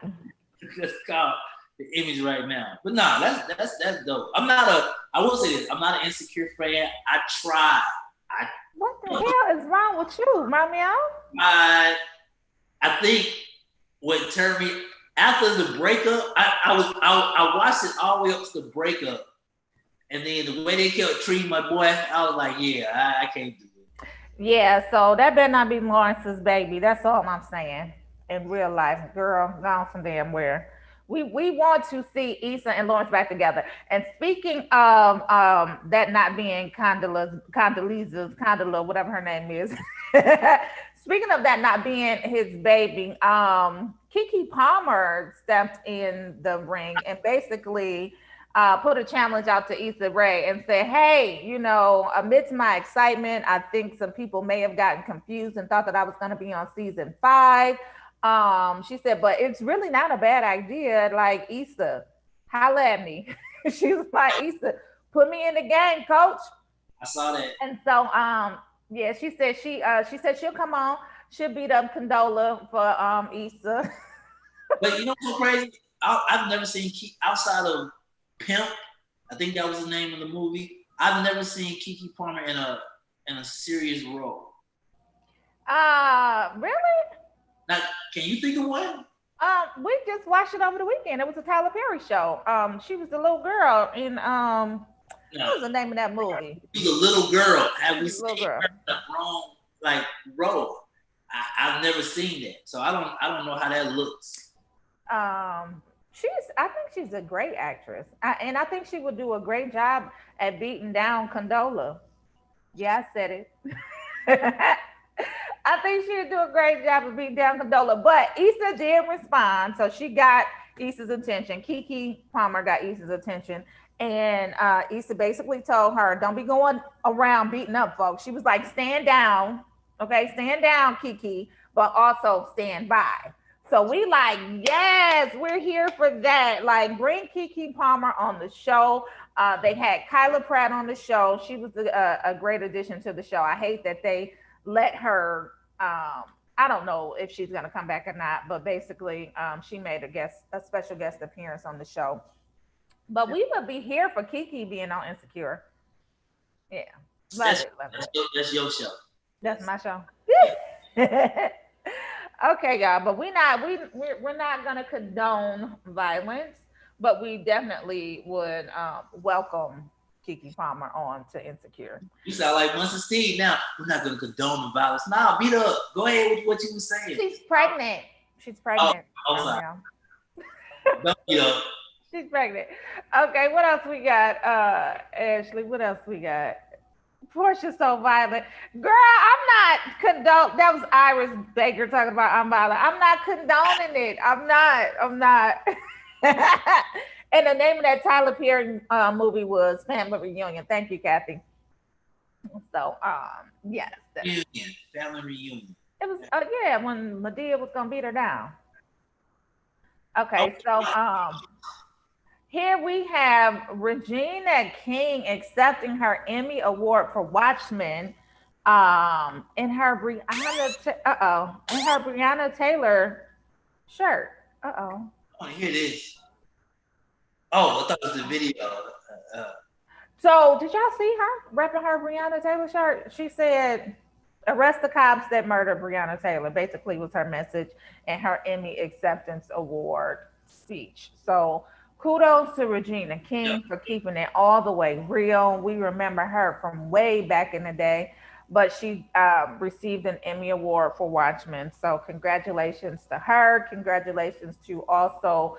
Let's call the Emmys right now. But nah, that's dope. I will say this. I'm not an Insecure fan. I tried. What the hell is wrong with you, mommy? I think what turned me after the breakup, I watched it all the way up to the breakup. And then the way they kept treating my boy, I was like, yeah, I can't do it. Yeah, so that better not be Lawrence's baby. That's all I'm saying. In real life, girl, gone from damn where. We want to see Issa and Lawrence back together. And speaking of that not being Condola, whatever her name is. Speaking of that not being his baby, Keke Palmer stepped in the ring and basically put a challenge out to Issa Rae and said, hey, amidst my excitement, I think some people may have gotten confused and thought that I was going to be on season 5. She said, but it's really not a bad idea. Like, Issa, holla at me. She was like, Issa, put me in the game, coach. I saw that. And so, yeah, she said she'll come on. She'll beat up Condola for Issa. But you know what's so crazy? I've never seen outside of Pimp. I think that was the name of the movie. I've never seen Keke Palmer in a serious role. Really? Now, can you think of one? We just watched it over the weekend. It was a Tyler Perry show. She was the little girl in what was the name of that movie? She's a little girl. Have we seen her in the wrong role? I've never seen that, so I don't know how that looks. I think she's a great actress, and I think she would do a great job at beating down Condola. Yeah, I said it. I think she would do a great job of beating down Condola, but Issa did respond, so she got Issa's attention. Keke Palmer got Issa's attention, and Issa basically told her, don't be going around beating up folks. She was like, stand down, okay? Stand down, Keke, but also stand by. So we like, yes, we're here for that. Like, bring Keke Palmer on the show. They had Kyla Pratt on the show. She was a great addition to the show. I hate that they let her, I don't know if she's going to come back or not, but basically she made a special guest appearance on the show. But we would be here for Keke being on Insecure. Yeah. Love it. That's your show. That's my show. Okay, y'all, but we're not gonna condone violence, but we definitely would welcome Keke Palmer on to Insecure. You sound like Munson Steve now. We're not gonna condone the violence. Nah, beat up. Go ahead with what you were saying. She's pregnant. Oh, sorry. Don't beat up. She's pregnant. Okay, what else we got? Ashley, what else we got? Portia's so violent. Girl, I'm not that was Iris Baker talking about I'm violent. I'm not condoning it. I'm not. And the name of that Tyler Perry movie was Family Reunion. Thank you, Kathy. So, yes. Family Reunion. It was, when Madea was going to beat her down. Okay, so, here we have Regina King accepting her Emmy Award for Watchmen in her Breonna Taylor shirt. Oh, here it is. Oh, I thought it was the video. So did y'all see her repping her Breonna Taylor shirt? She said, arrest the cops that murdered Breonna Taylor, basically was her message in her Emmy Acceptance Award speech. So kudos to Regina King for keeping it all the way real. We remember her from way back in the day, but she received an Emmy Award for Watchmen. So, congratulations to her. Congratulations to also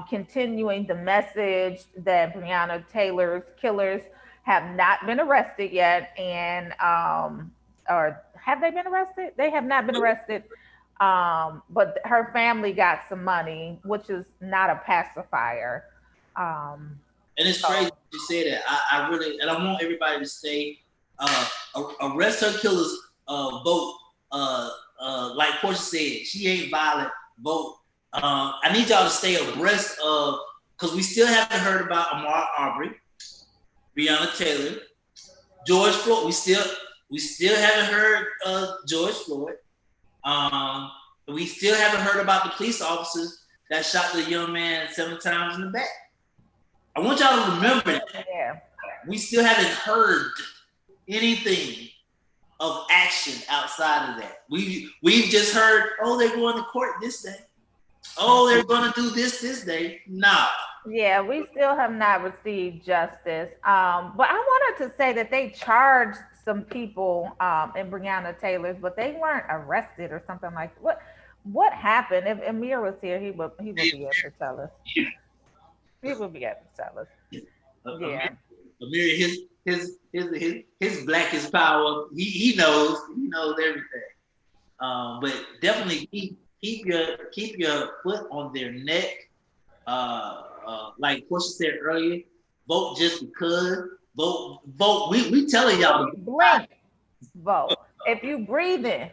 continuing the message that Breonna Taylor's killers have not been arrested yet. And, or have they been arrested? They have not been arrested. But her family got some money, which is not a pacifier. And it's crazy you say that. I really, and I want everybody to stay, arrest her killers, vote. Like Portia said, she ain't violent, vote. I need y'all to stay abreast of, because we still haven't heard about Ahmaud Arbery, Breonna Taylor, George Floyd. We still haven't heard George Floyd. We still haven't heard about the police officers that shot the young man 7 times in the back. I want y'all to remember that. Yeah. We still haven't heard anything of action outside of that. We've just heard, oh, they're going to court this day. Oh, they're going to do this day. Nah. Yeah, we still have not received justice. But I wanted to say that they charged some people in Breonna Taylor's, but they weren't arrested or something like that. What happened? If Amir was here, he would be able to tell us. He would be able to tell us. Yeah. Amir, his blackest power. He knows everything. But definitely keep your foot on their neck. Like Portia said earlier, vote just because. Vote. We telling y'all. Blink, vote. If you breathing,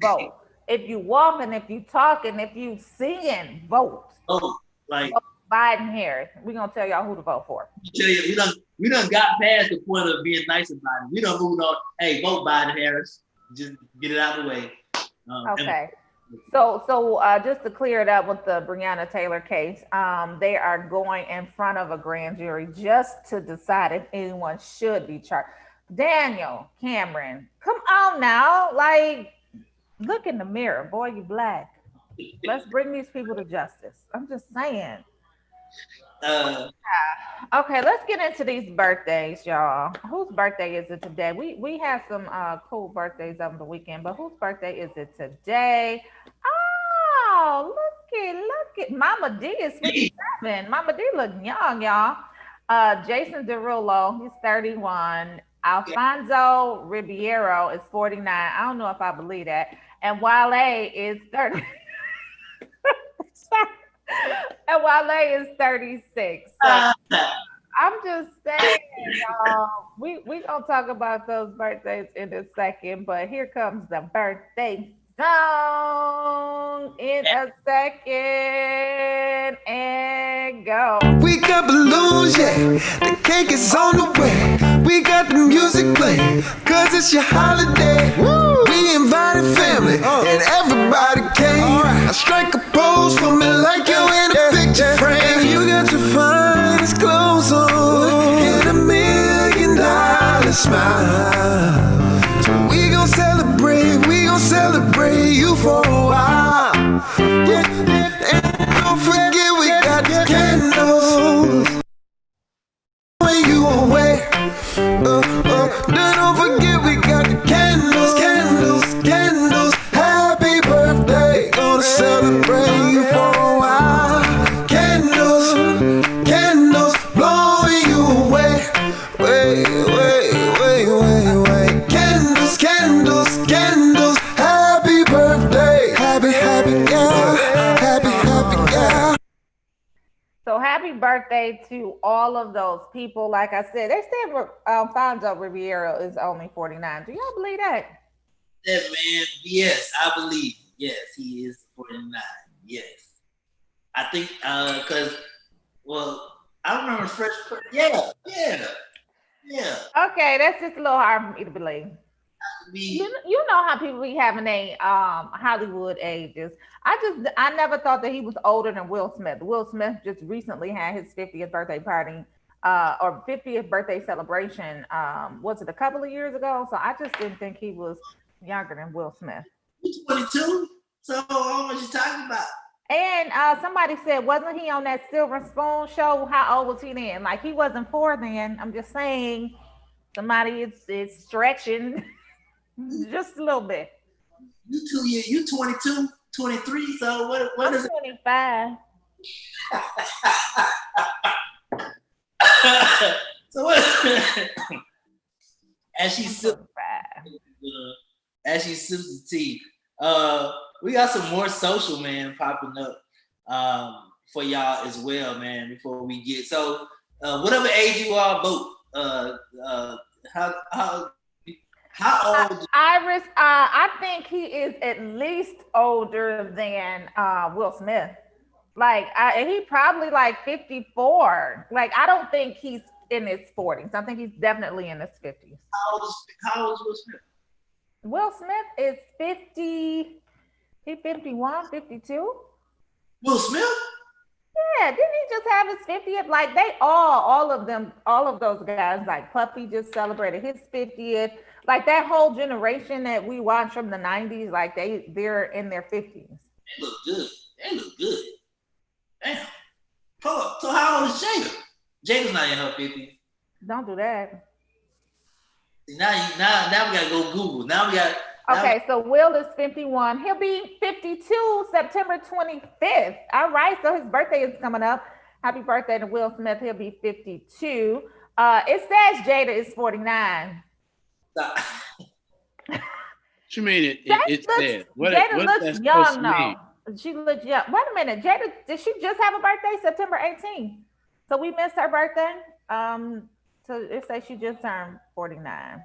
vote. If you walking, if you talking, if you singing, vote. Vote. Like vote Biden, Harris. We're gonna tell y'all who to vote for. Tell you, we done got past the point of being nice about it. We done moved on. Hey, vote Biden, Harris. Just get it out of the way. Okay. So just to clear it up with the Breonna Taylor case, they are going in front of a grand jury just to decide if anyone should be charged. Daniel Cameron, come on now, like, look in the mirror, boy, you black. Let's bring these people to justice. I'm just saying. Okay, let's get into these birthdays, y'all. Whose birthday is it today? We had some cool birthdays over the weekend, but whose birthday is it today? Oh, look at Mama D is 57. Mama D look young, y'all. Jason Derulo, he's 31. Alfonso Ribeiro is 49. I don't know if I believe that. And Wale is 30. And Wale is 36. So I'm just saying, y'all, we gonna talk about those birthdays in a second, but here comes the birthday song in a second, and go. We got balloons, yeah. The cake is on the way. We got the music playing, cause it's your holiday. Woo! We invited family, and everybody came. I strike a pose for me like you in a picture frame. You got your finest clothes on, and $1 million smile. So we gon' celebrate you for a while. And don't forget we got the candles when you away. Don't forget we got the candles. Happy birthday, gonna celebrate you for a while. Candles, blowing you away. Wait. Candles. Happy birthday, happy girl. So happy birthday to all of those people. Like I said, they said Alfonso Ribeiro is only 49. Do y'all believe that? That man, yes, I believe. Yes, he is 49. Yes. I think, because, I remember Fresh Prince. Yeah. Okay, that's just a little hard for me to believe. You know how people be having a Hollywood ages. I never thought that he was older than Will Smith. Will Smith just recently had his 50th birthday party, or 50th birthday celebration. Was it a couple of years ago? So I just didn't think he was younger than Will Smith. He's 22. So how much you talking about? And somebody said, wasn't he on that Silver Spoon show? How old was he then? Like he wasn't 4 then. I'm just saying, somebody is stretching just a little bit. You 22, 23. So what I'm is 25. So what? As she sips the tea, we got some more social, man, popping up for y'all as well, man. Before we get whatever age you are, vote. How old? Iris, I think he is at least older than Will Smith. Like he probably like 54. Like I don't think he's in his 40s. I think he's definitely in his 50s. How old is Will Smith? Will Smith is 50. He 51, 52. Will Smith? Yeah, didn't he just have his 50th? Like they all of those guys, like Puffy just celebrated his 50th. Like that whole generation that we watched from the 90s, like they're in their 50s. They look good. Damn. Hold up. So how old is Jada? Jada's not in her 50s. Don't do that. Now we gotta go Google. Okay, so Will is 51. He'll be 52 September 25th. All right, so his birthday is coming up. Happy birthday to Will Smith. He'll be 52. It says Jada is 49. What you mean it said? Jada looks young though. She looks young. Wait a minute, Jada, did she just have a birthday September 18th? So we missed her birthday. So it says she just turned 49.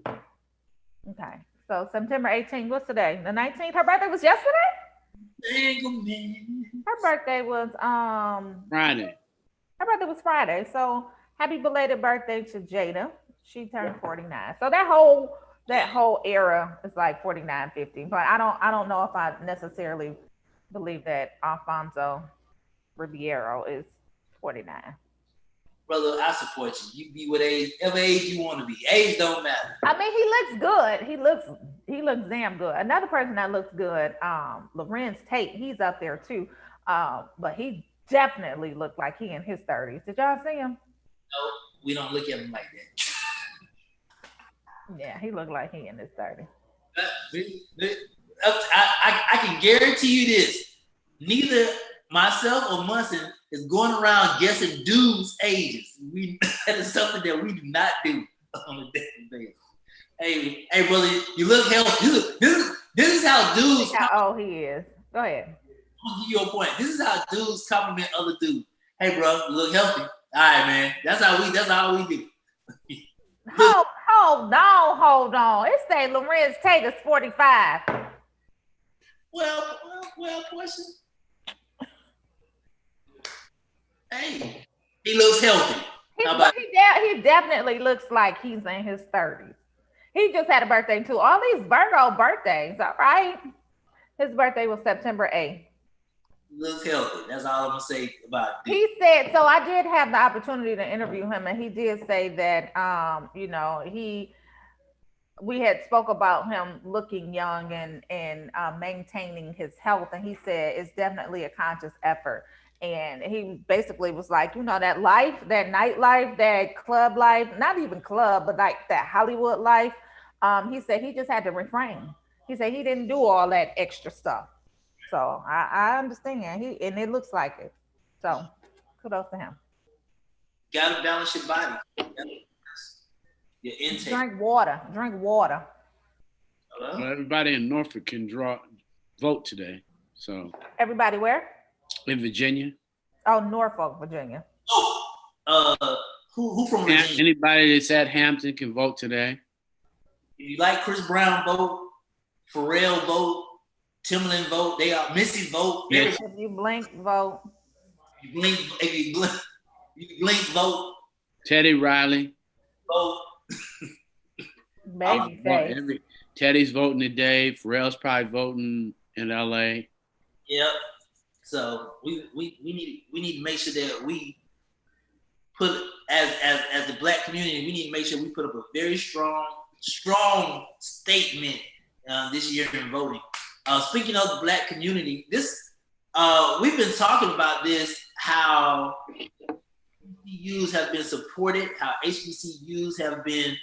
Okay. So September 18th, what's today? The 19th? Her birthday was yesterday? Her birthday was Friday. Her birthday was Friday. So happy belated birthday to Jada. She turned 49. So that whole era is like 49, 50. But I don't know if I necessarily believe that Alfonso Ribeiro is 49. Brother, I support you. You be whatever age you want to be. Age don't matter. I mean, he looks good. He looks damn good. Another person that looks good, Lorenz Tate, he's up there too. But he definitely looked like he in his 30s. Did y'all see him? No, we don't look at him like that. Yeah, he looked like he in his 30s. I can guarantee you this. Neither myself or Munson is going around guessing dudes' ages. That is something that we do not do on a daily basis. Hey, brother, you look healthy. This is how dudes. How old he is? Go ahead. I'll give you a point. This is how dudes compliment other dudes. Hey, bro, you look healthy. All right, man. That's how we do. Hold on. It say Lorenz Tate is 45. Well, Portia. Hey, he looks healthy. He definitely looks like he's in his 30s. He just had a birthday too. All these Virgo birthdays, all right? His birthday was September 8th. He looks healthy. That's all I'm gonna say about it. He said, so I did have the opportunity to interview him, and he did say that we had spoke about him looking young and maintaining his health, and he said it's definitely a conscious effort. And he basically was like, that life, that nightlife, that club life, not even club, but like that Hollywood life. He said he just had to refrain. He said he didn't do all that extra stuff. So I understand. And it looks like it. So kudos to him. Got to balance your body. Your intake. Drink water. Hello? Well, everybody in Norfolk can vote today. So everybody where? In Virginia. Oh, Norfolk, Virginia. Who from Virginia? Anybody that's at Hampton can vote today. If you like Chris Brown, vote. Pharrell, vote. Timbaland, vote. They are Missy, vote. Yes. If you blink, vote. If you blink, vote. Teddy Riley. Vote. Baby Teddy's voting today. Pharrell's probably voting in LA. Yep. So we need to make sure that we put as the Black community, we need to make sure we put up a very strong statement this year in voting. Speaking of the Black community, this we've been talking about this, how HBCUs have been supported, how HBCUs have been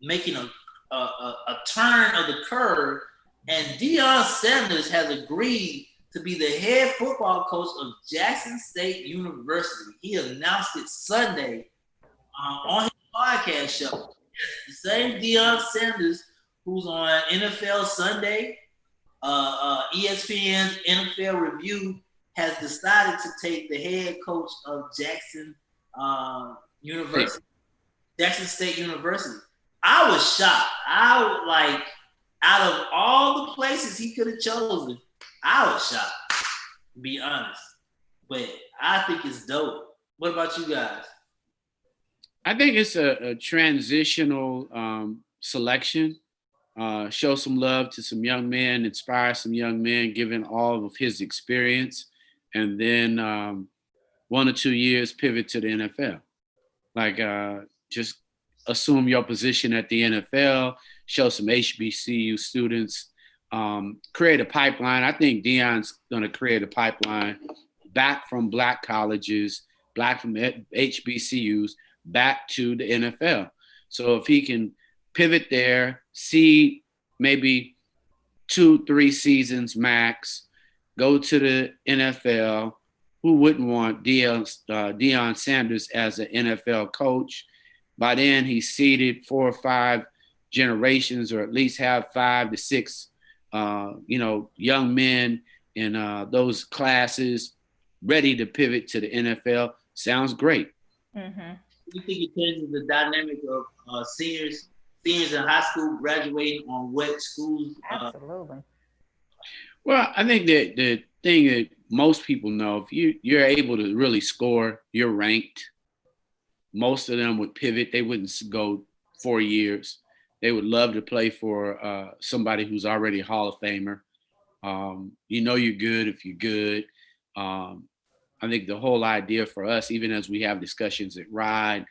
making a turn of the curve, and Deion Sanders has agreed to be the head football coach of Jackson State University. He announced it Sunday on his podcast show. The same Deion Sanders who's on NFL Sunday, ESPN's NFL Review, has decided to take the head coach of Jackson University, Jackson State University. I was shocked. I was like, out of all the places he could have chosen, I was shocked, to be honest. But I think it's dope. What about you guys? I think it's a transitional selection. Show some love to some young men, inspire some young men, given all of his experience, and then 1 or 2 years pivot to the NFL. Like, just assume your position at the NFL, show some HBCU students, create a pipeline. I think Deion's going to create a pipeline back from Black colleges, back from HBCUs, back to the NFL. So if he can pivot there, see maybe 2-3 seasons max, go to the NFL. Who wouldn't want Deion Sanders as an NFL coach? By then, he's seeded 4 or 5 generations, or at least have 5 to 6, young men in those classes ready to pivot to the NFL. Sounds great. Mm-hmm. Do you think it changes the dynamic of seniors in high school graduating on what schools? Absolutely. Well, I think that the thing that most people know, if you're able to really score, you're ranked. Most of them would pivot. They wouldn't go 4 years. They would love to play for somebody who's already a Hall of Famer. You're good if you're good. I think the whole idea for us, even as we have discussions at Reid,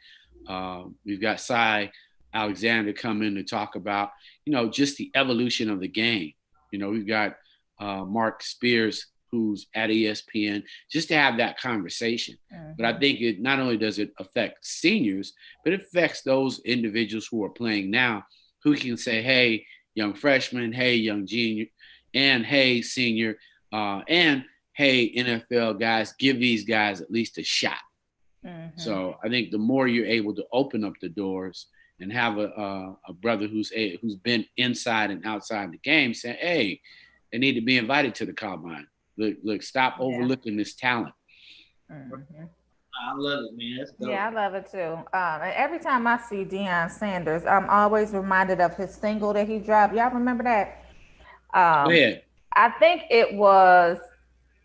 we've got Cy Alexander come in to talk about, just the evolution of the game. We've got Mark Spears, who's at ESPN, just to have that conversation. Mm-hmm. But I think it not only does it affect seniors, but it affects those individuals who are playing now, who can say, hey, young freshman, hey, young junior, and hey, senior, and hey, NFL guys, give these guys at least a shot. Mm-hmm. So I think the more you're able to open up the doors and have a brother who's been inside and outside the game saying, hey, they need to be invited to the combine. Look, stop overlooking this talent. Mm-hmm. I love it, man. That's dope. Yeah, I love it too. And every time I see Deion Sanders, I'm always reminded of his single that he dropped. Y'all remember that? Go ahead. I think it was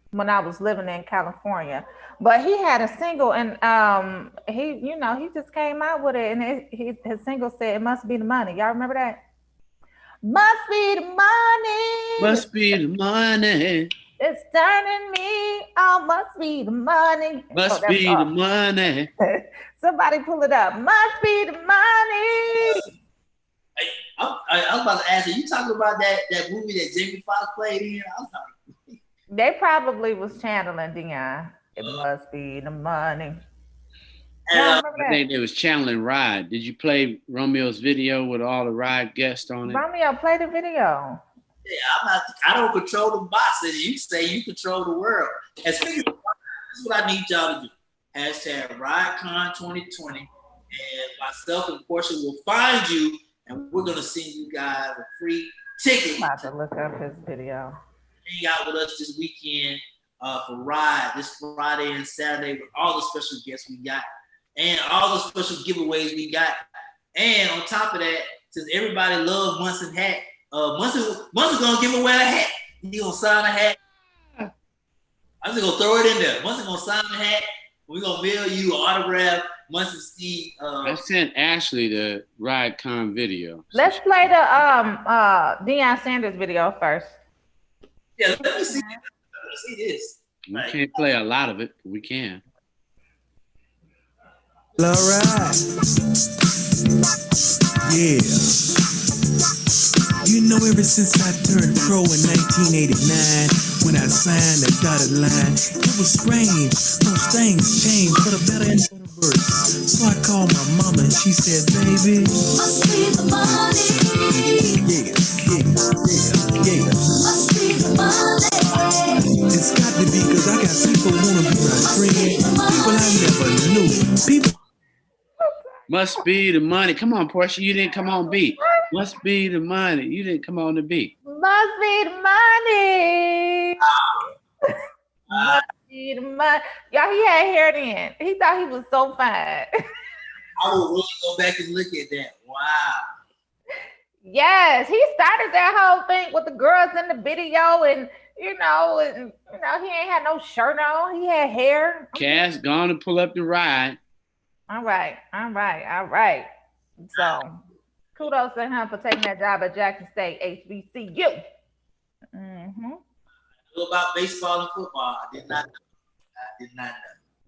when I was living in California, but he had a single, and he just came out with it, and his single said, "It must be the money." Y'all remember that? Must be the money. Must be the money. It's turning me on. Must be the money. Must be the money. Somebody pull it up. Must be the money. I was about to ask you talking about that movie that Jamie Foxx played in? I was like, they probably was channeling Deion. It must be the money. I think they was channeling Reid. Did you play Romeo's video with all the Reid guests on it? Romeo, play the video. Yeah, I don't control the boxes. You say you control the world. And speaking of, this is what I need y'all to do. Hashtag RideCon 2020. And myself and Portia will find you, and we're going to send you guys a free ticket. I'm about to look up his video. Hang out with us this weekend for Reid, this Friday and Saturday, with all the special guests we got and all the special giveaways we got. And on top of that, since everybody loves Munson hat, Munson's gonna give away a hat. He gonna sign a hat. I'm just gonna throw it in there. Munson's gonna sign a hat. We're gonna mail you an autograph. Munson Steve. I sent Ashley the RideCon video. Let's play the Deion Sanders video first. Yeah, let me see. Let me see this. We can't play a lot of it, but we can. All right. Yeah. You know, ever since I turned pro in 1989, when I signed the dotted line, it was strange. Those things changed for the better and for the worse. So I called my mama and she said, baby, Must be the money. yeah. Must be the money. It's got to be, cause I got people who wanna be my friend, people I never knew. People. Must be the money. Come on, Portia. You didn't come on beat. Must be the money. You didn't come on the beat. Must be the money. Must be the money. Y'all, he had hair then. He thought he was so fine. I will really go back and look at that. Wow. Yes, he started that whole thing with the girls in the video, and he ain't had no shirt on. He had hair. Cass gone to pull up the ride. All right. So, kudos to him for taking that job at Jackson State HBCU. Mm-hmm. What about baseball and football? I did not know.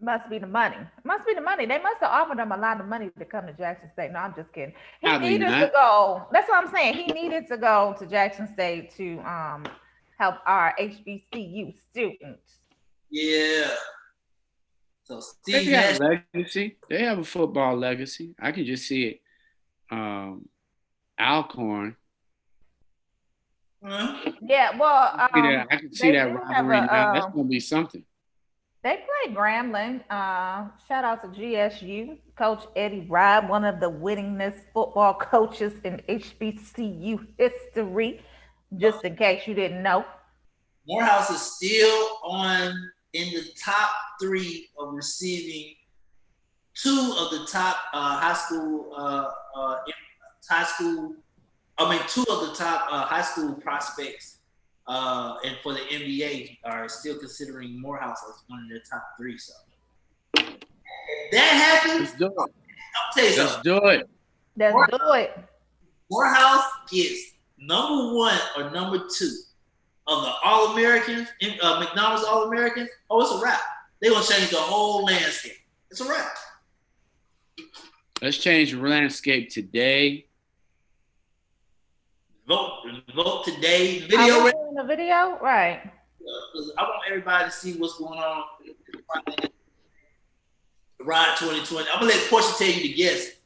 Must be the money. Must be the money. They must have offered him a lot of money to come to Jackson State. No, I'm just kidding. He needed to go. That's what I'm saying. He needed to go to Jackson State to help our HBCU students. Yeah. So Steve They have a legacy. They have a football legacy. I can just see it. Alcorn. Yeah, well, I can see that rivalry now. That's gonna be something. They play Grambling. Shout out to GSU. Coach Eddie Reid, one of the winningest football coaches in HBCU history, just in case you didn't know. Morehouse is still in the top 3 of receiving 2 of the top high school 2 of the top high school prospects and for the NBA are still considering Morehouse as one of their top 3. So if that happens, let's do it. I'll tell you something. Let's do it. Let's do it. Morehouse gets number 1 or number 2 of the All-Americans, McDonald's All-Americans. Oh, it's a wrap. They're gonna change the whole landscape. It's a wrap. Let's change the landscape today. Vote today. Video. In the video, right? I want everybody to see what's going on. The Ride 2020. I'm gonna let Portia tell you the guess.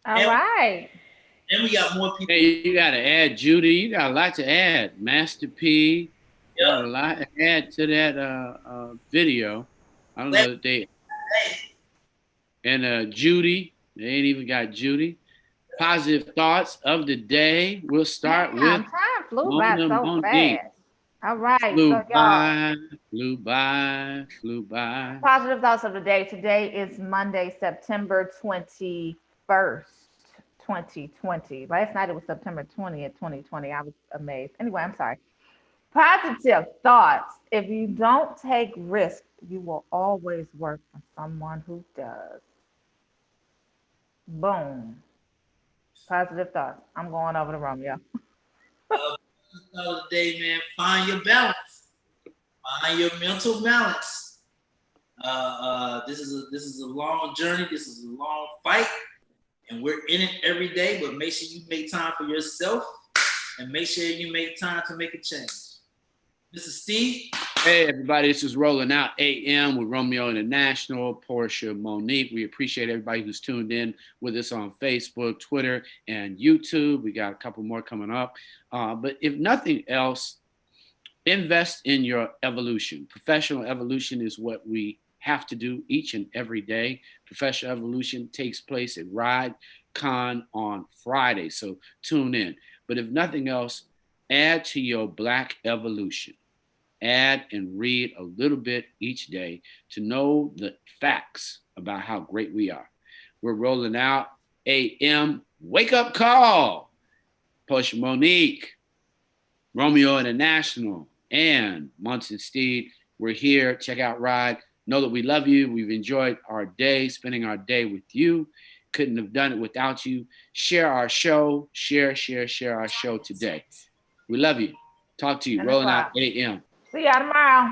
All right. Then we got more people. Hey, you got to add Judy. You got a lot to add. Master P. You got a lot to add to that video. I don't know if they. And Judy. They ain't even got Judy. Positive thoughts of the day. We'll start with. Time flew by so fast. All right. Flew by. Positive thoughts of the day. Today is Monday, September 21st, 2020. Last night it was September 20th, 2020. I was amazed. Anyway, I'm sorry. Positive thoughts. If you don't take risks, you will always work for someone who does. Boom. Positive thoughts. I'm going over to Romeo. Another day, man. Find your balance. Find your mental balance. This is a long journey. This is a long fight, and we're in it every day. But make sure you make time for yourself, and make sure you make time to make a change. This is Steve. Hey, everybody. This is Rolling Out AM with Romeo International, Portia, Monique. We appreciate everybody who's tuned in with us on Facebook, Twitter, and YouTube. We got a couple more coming up. But if nothing else, invest in your evolution. Professional evolution is what we have to do each and every day. Professional evolution takes place at Ride Con on Friday, so tune in. But if nothing else, add to your Black evolution. Add and read a little bit each day to know the facts about how great we are. We're Rolling Out AM. Wake up call. Portia, Monique, Romeo International, and Munson Steed. We're here. Check out Ride. Know that we love you. We've enjoyed our day, spending our day with you. Couldn't have done it without you. Share our show. Share our show today. We love you. Talk to you. Rolling out 8 a.m. See y'all tomorrow.